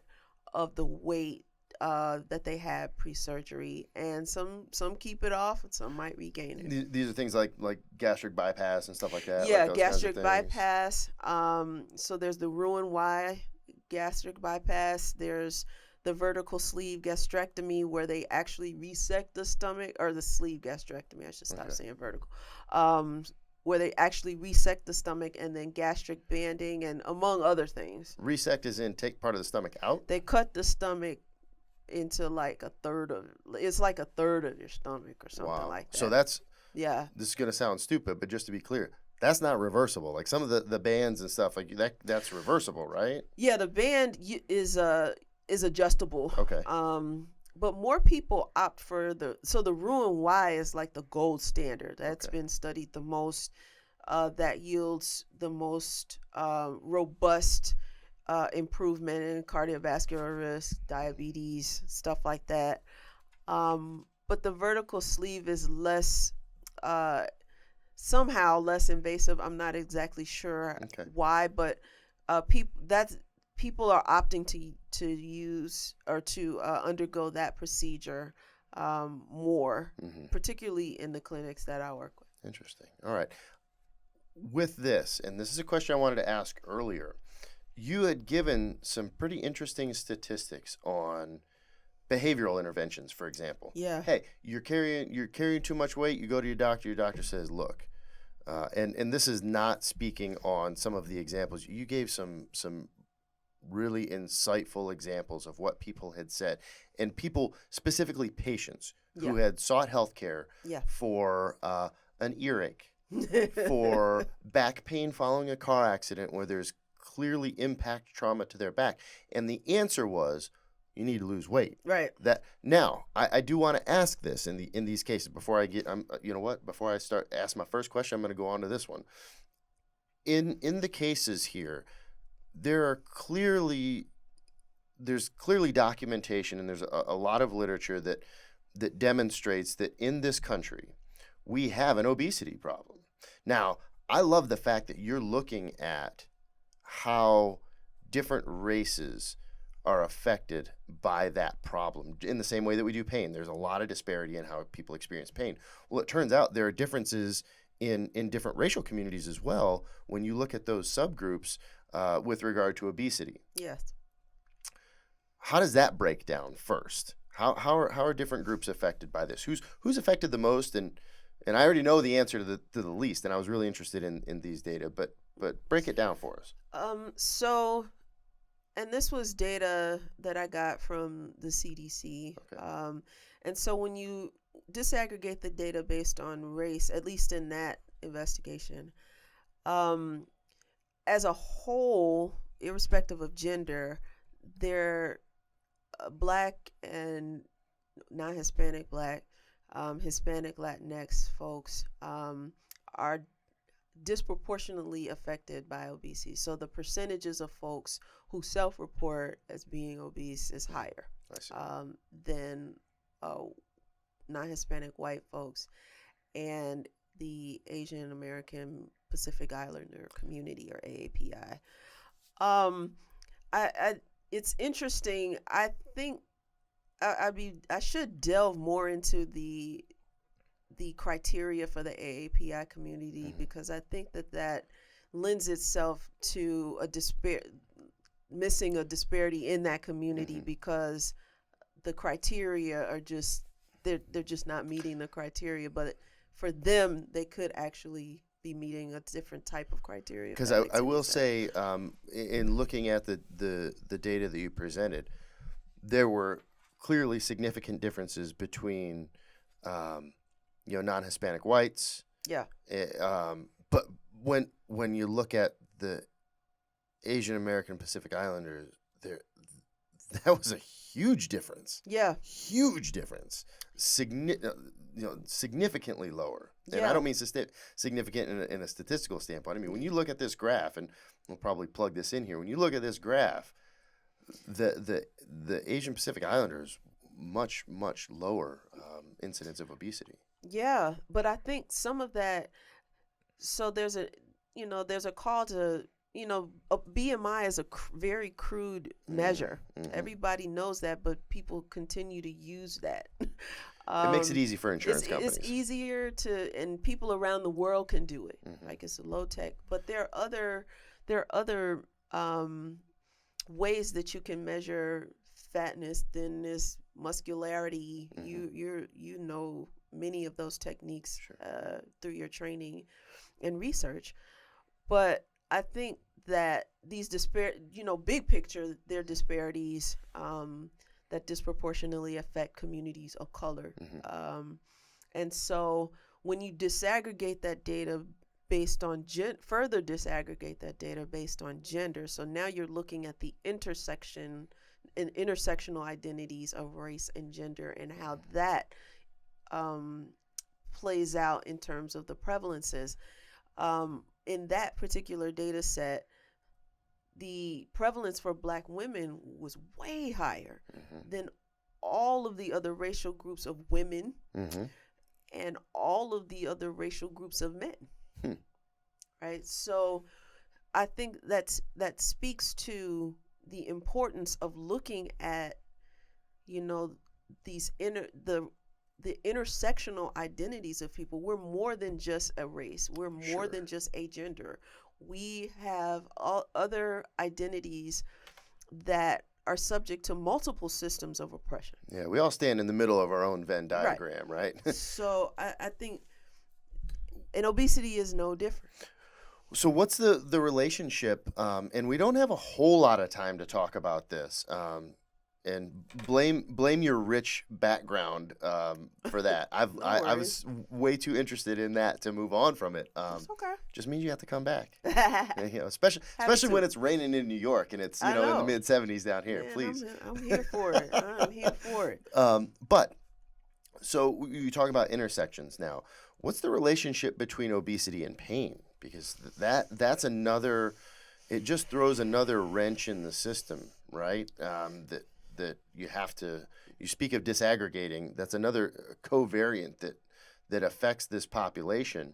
of the weight that they had pre-surgery, and some keep it off, and some might regain it. These are things like gastric bypass and stuff like that. Yeah, like gastric bypass. So there's the Roux-en-Y gastric bypass. There's the vertical sleeve gastrectomy, where they actually resect the stomach, or the sleeve gastrectomy. I should stop saying vertical. Where they actually resect the stomach, and then gastric banding, and among other things. Resect is in take part of the stomach out? They cut the stomach into like a third of your stomach or something like that. So that's, this is going to sound stupid, but just to be clear, that's not reversible. Like some of the bands and stuff like that's reversible, right? Yeah, the band is adjustable. Okay. But more people opt for the Roux-en-Y is like the gold standard. That's been studied the most. That yields the most robust improvement in cardiovascular risk, diabetes, stuff like that. But the vertical sleeve is somehow less invasive. I'm not exactly sure why, but people are opting to use or to undergo that procedure more, particularly in the clinics that I work with. Interesting. All right. with this, and this is a question I wanted to ask earlier, you had given some pretty interesting statistics on behavioral interventions, for example. Yeah. Hey, you're carrying too much weight. You go to your doctor says, look, and this is not speaking on some of the examples. You gave some really insightful examples of what people had said, and people, specifically patients, who had sought health care for an earache, for back pain following a car accident where there's clearly impact trauma to their back. And the answer was, you need to lose weight. Right. That now, I do want to ask this in these cases before I get, before I ask my first question, I'm going to go on to this one. In the cases here, there's clearly documentation, and there's a lot of literature that demonstrates that in this country, we have an obesity problem. Now, I love the fact that you're looking at how different races are affected by that problem in the same way that we do pain. There's a lot of disparity in how people experience pain. Well, it turns out there are differences in different racial communities as well when you look at those subgroups with regard to obesity. Yes. How does that break down first? How are different groups affected by this? Who's affected the most? And I already know the answer to the least, and I was really interested in these data, but break it down for us. And this was data that I got from the CDC. Okay. And so when you disaggregate the data based on race, at least in that investigation, as a whole, irrespective of gender, they're Black and non-Hispanic Black, Hispanic Latinx folks are disproportionately affected by obesity. So the percentages of folks who self-report as being obese is higher than non-Hispanic white folks and the Asian American Pacific Islander community, or AAPI. It's interesting. I think I should delve more into the criteria for the AAPI community, because I think that lends itself to missing a disparity in that community, because the criteria are just they're just not meeting the criteria. But for them, they could actually be meeting a different type of criteria. Because I will say, in looking at the data that you presented, there were clearly significant differences between non-Hispanic whites. Yeah. But when you look at the Asian American Pacific Islanders, that was a huge difference. Yeah. Huge difference. Significantly lower. And I don't mean significant in a statistical standpoint. I mean, when you look at this graph, and we'll probably plug this in here, when you look at this graph, the Asian Pacific Islanders, much lower incidence of obesity. Yeah, but I think some of that. So there's a call to, a BMI is a very crude measure. Everybody knows that, but people continue to use that. It makes it easy for insurance companies. It's easier and people around the world can do it. Like, it's a low tech, but there are other ways that you can measure fatness, thinness, muscularity. You know many of those techniques through your training and research. But I think that these big picture, there are disparities that disproportionately affect communities of color. And so when you disaggregate that data based on further disaggregate that data based on gender, so now you're looking at the intersectional identities of race and gender, and how that plays out in terms of the prevalences. In that particular data set, the prevalence for Black women was way higher than all of the other racial groups of women and all of the other racial groups of men. Right? So I think that speaks to the importance of looking at, the the intersectional identities of people. We're more than just a race. We're more Sure. than just a gender. We have all other identities that are subject to multiple systems of oppression. Yeah, we all stand in the middle of our own Venn diagram, right? So I think, and obesity is no different. So what's the relationship? And we don't have a whole lot of time to talk about this. And blame your rich background for that. No I was way too interested in that to move on from it. It's okay. Just means you have to come back. Especially when it's raining in New York and it's in the mid 70s down here. Man, please, I'm here for it. I'm here for it. But so you talk about intersections now. What's the relationship between obesity and pain? Because that's another. It just throws another wrench in the system, right? That you have to. You speak of disaggregating. That's another covariant that affects this population,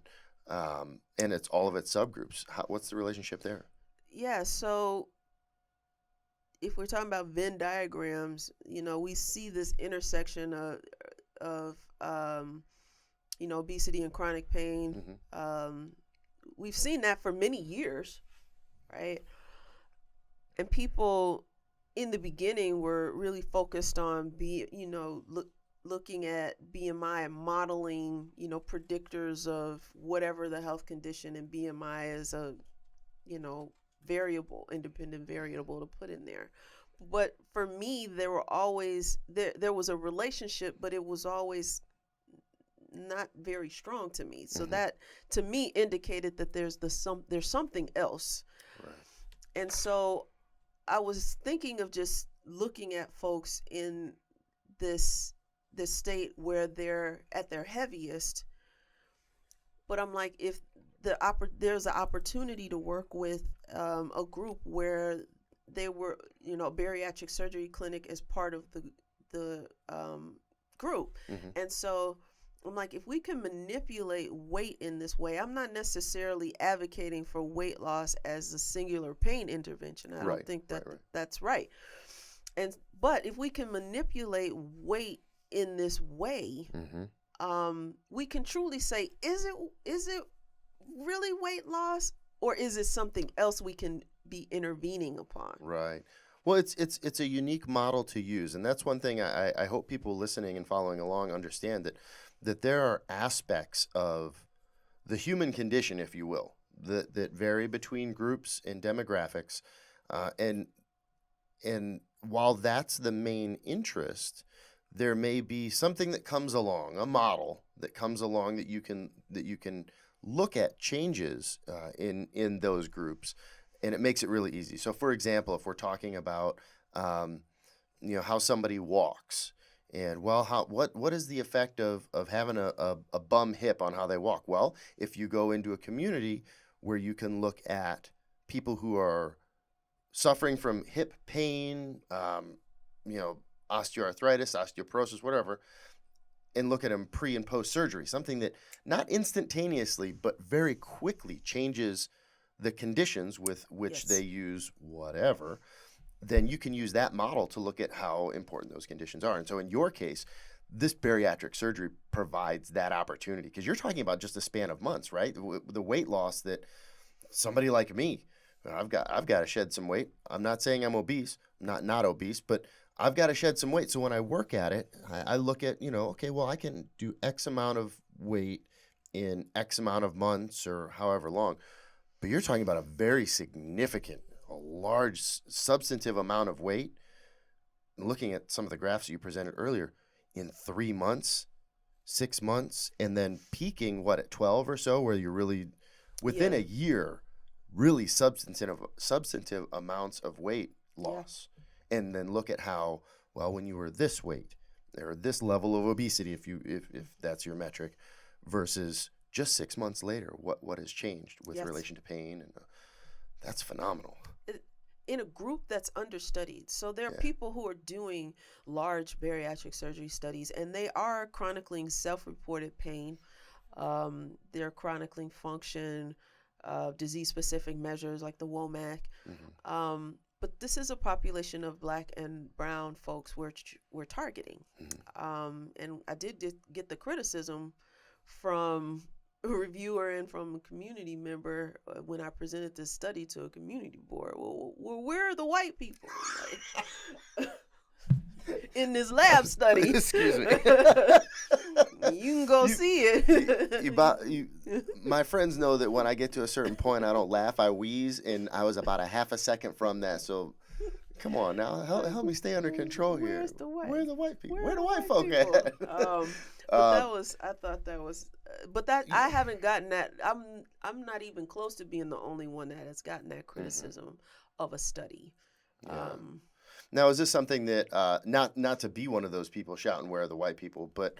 and it's all of its subgroups. What's the relationship there? Yeah. So if we're talking about Venn diagrams, we see this intersection of obesity and chronic pain. Mm-hmm. We've seen that for many years, right? And people in the beginning were really focused on looking at BMI and modeling, predictors of whatever the health condition, and BMI is a, independent variable to put in there. But for me, there was a relationship, but it was always not very strong to me. So that to me indicated that there's something else. Right. And so I was thinking of just looking at folks in this state where they're at their heaviest. But I'm like, if there's an opportunity to work with a group where they were, bariatric surgery clinic as part of the group. Mm-hmm. And so I'm like, if we can manipulate weight in this way, I'm not necessarily advocating for weight loss as a singular pain intervention. I don't think that's right. But if we can manipulate weight in this way, we can truly say, is it really weight loss, or is it something else we can be intervening upon? Right. Well, it's a unique model to use, and that's one thing I hope people listening and following along understand, that there are aspects of the human condition, if you will, that vary between groups and demographics, and while that's the main interest, there may be something that comes along, a model that comes along that you can look at changes in those groups, and it makes it really easy. So, for example, if we're talking about how somebody walks. And what is the effect of having a bum hip on how they walk? Well, if you go into a community where you can look at people who are suffering from hip pain, osteoarthritis, osteoporosis, whatever, and look at them pre and post surgery, something that not instantaneously but very quickly changes the conditions with which they use whatever, then you can use that model to look at how important those conditions are. And so in your case, this bariatric surgery provides that opportunity, because you're talking about just a span of months, right? The weight loss that somebody like me, I've got to shed some weight. I'm not saying I'm obese, I'm not obese, but I've got to shed some weight. So when I work at it, I look at, okay, well, I can do X amount of weight in X amount of months or however long. But you're talking about a very significant, a large substantive amount of weight. Looking at some of the graphs you presented earlier, in 3 months, 6 months, and then peaking at 12 or so, where you're really within a year, really substantive amounts of weight loss. And then look at how, well, when you were this weight or this level of obesity, if that's your metric, versus just 6 months later, what has changed with relation to pain, and that's phenomenal. In a group that's understudied. So there are people who are doing large bariatric surgery studies, and they are chronicling self-reported pain. They're chronicling function, disease-specific measures like the WOMAC. but this is a population of Black and brown folks we're targeting. And I did get the criticism from a reviewer and from a community member when I presented this study to a community board. Well, where are the white people? Like, in this lab study. Excuse me. You can go see it. My friends know that when I get to a certain point, I don't laugh, I wheeze, and I was about a half a second from that. So, come on now, help me stay under control here. Where's the white? Where are the white people? Where Where are the the white white folk people? at? But I thought that was, but that I haven't gotten that. I'm not even close to being the only one that has gotten that criticism of a study. Yeah. Now, is this something that not to be one of those people shouting "Where are the white people," but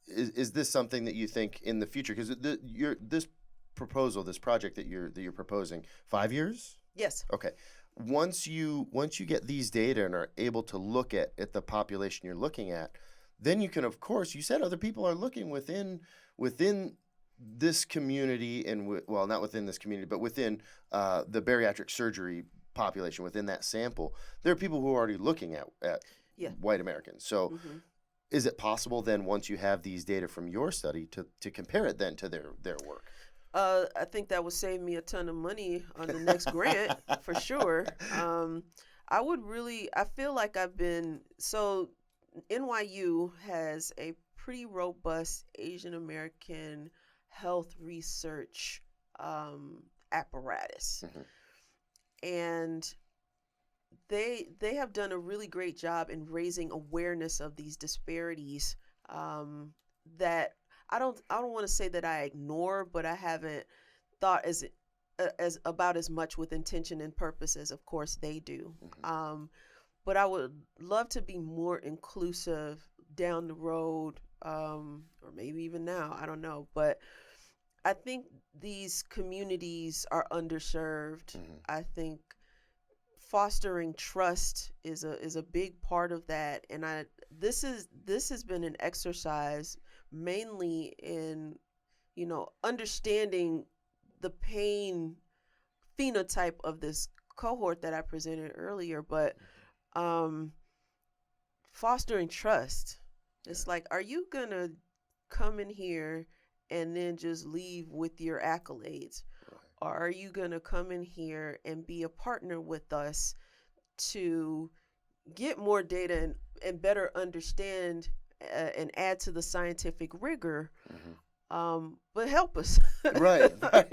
is this something that you think in the future? Because this proposal, this project that you're proposing, 5 years? Yes. Okay. Once you get these data and are able to look at the population you're looking at, then you can, of course, you said other people are looking within this community and well, not within this community, but within the bariatric surgery population, within that sample, there are people who are already looking at white Americans. So is it possible then, once you have these data from your study, to compare it then to their work? I think that would save me a ton of money on the next grant for sure. I feel like NYU has a pretty robust Asian American health research apparatus. And they have done a really great job in raising awareness of these disparities that I don't want to say that I ignore, but I haven't thought as about as much with intention and purpose as, of course, they do. But I would love to be more inclusive down the road, or maybe even now. I don't know, but I think these communities are underserved. I think fostering trust is a big part of that, and this has been an exercise mainly in understanding the pain phenotype of this cohort that I presented earlier, but fostering trust. It's like, are you gonna come in here and then just leave with your accolades? Or are you going to come in here and be a partner with us to get more data and better understand and add to the scientific rigor, but help us? Right. How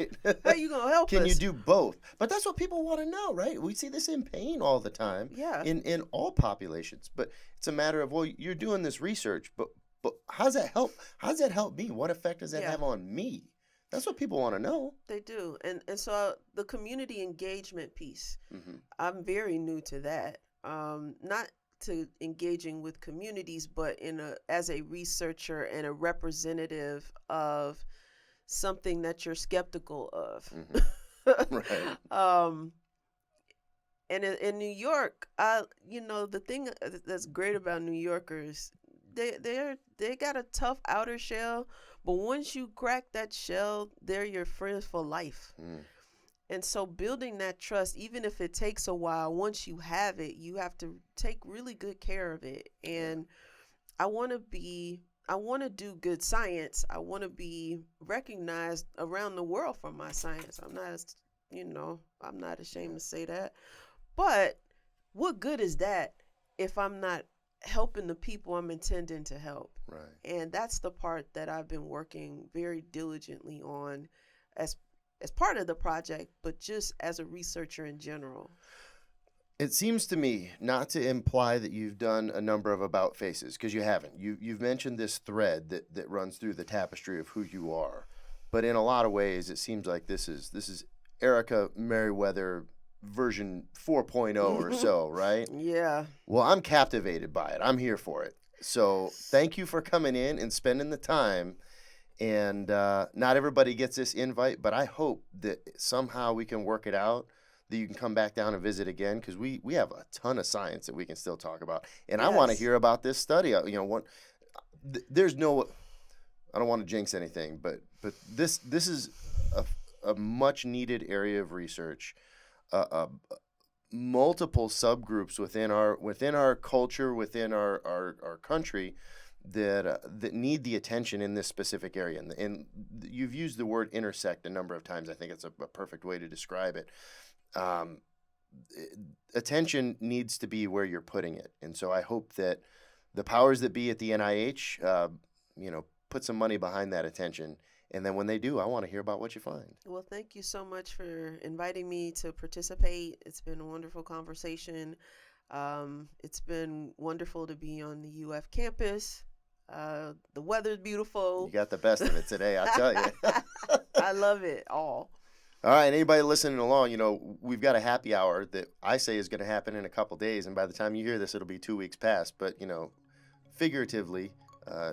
are you going to help us? Can you do both? But that's what people want to know, right? We see this in pain all the time, in all populations. But it's a matter of, well, you're doing this research, but how does that help? How does that help me? What effect does that have on me? That's what people want to know. They do. And so the community engagement piece, I'm very new to that. Not to engaging with communities, but as a researcher and a representative of something that you're skeptical of. Right. And in New York, the thing that's great about New Yorkers, they got a tough outer shell, but once you crack that shell, they're your friends for life. And so building that trust, even if it takes a while, once you have it, you have to take really good care of it. And I want to do good science. I want to be recognized around the world for my science. I'm not ashamed to say that. But what good is that if I'm not helping the people I'm intending to help? Right. And that's the part that I've been working very diligently on as part of the project, but just as a researcher in general. It seems to me, not to imply that you've done a number of about faces, because you haven't. You've mentioned this thread that runs through the tapestry of who you are. But in a lot of ways, it seems like this is Ericka Merriwether version 4.0 or so, right? Yeah. Well, I'm captivated by it. I'm here for it. So thank you for coming in and spending the time. And not everybody gets this invite, but I hope that somehow we can work it out, that you can come back down and visit again, because we have a ton of science that we can still talk about. And I want to hear about this study. There's no, I don't want to jinx anything, but this is a much needed area of research, multiple subgroups within our culture, within our country that need the attention in this specific area. And you've used the word intersect a number of times. I think it's a perfect way to describe it. Attention needs to be where you're putting it. And so I hope that the powers that be at the NIH, put some money behind that attention. And then when they do, I want to hear about what you find. Well, thank you so much for inviting me to participate. It's been a wonderful conversation. It's been wonderful to be on the UF campus. The weather's beautiful. You got the best of it today, I'll tell you. I love it all. All right, anybody listening along, we've got a happy hour that I say is going to happen in a couple days, and by the time you hear this, it'll be 2 weeks past. But, figuratively,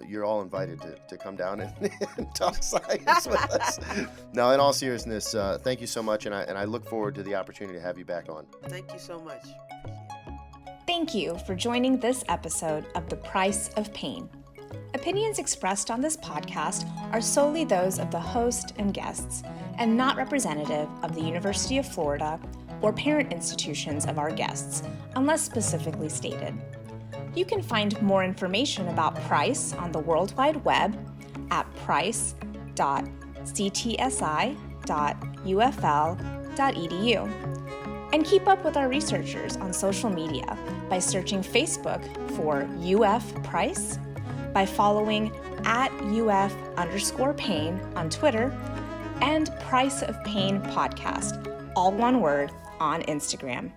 you're all invited to come down and talk science with us. Now, in all seriousness, thank you so much, and I look forward to the opportunity to have you back on. Thank you so much. Thank you for joining this episode of The Price of Pain. Opinions expressed on this podcast are solely those of the host and guests, and not representative of the University of Florida or parent institutions of our guests, unless specifically stated. You can find more information about Price on the World Wide Web at price.ctsi.ufl.edu. And keep up with our researchers on social media by searching Facebook for UF Price, by following @UF_Pain on Twitter, and Price of Pain Podcast, all one word, on Instagram.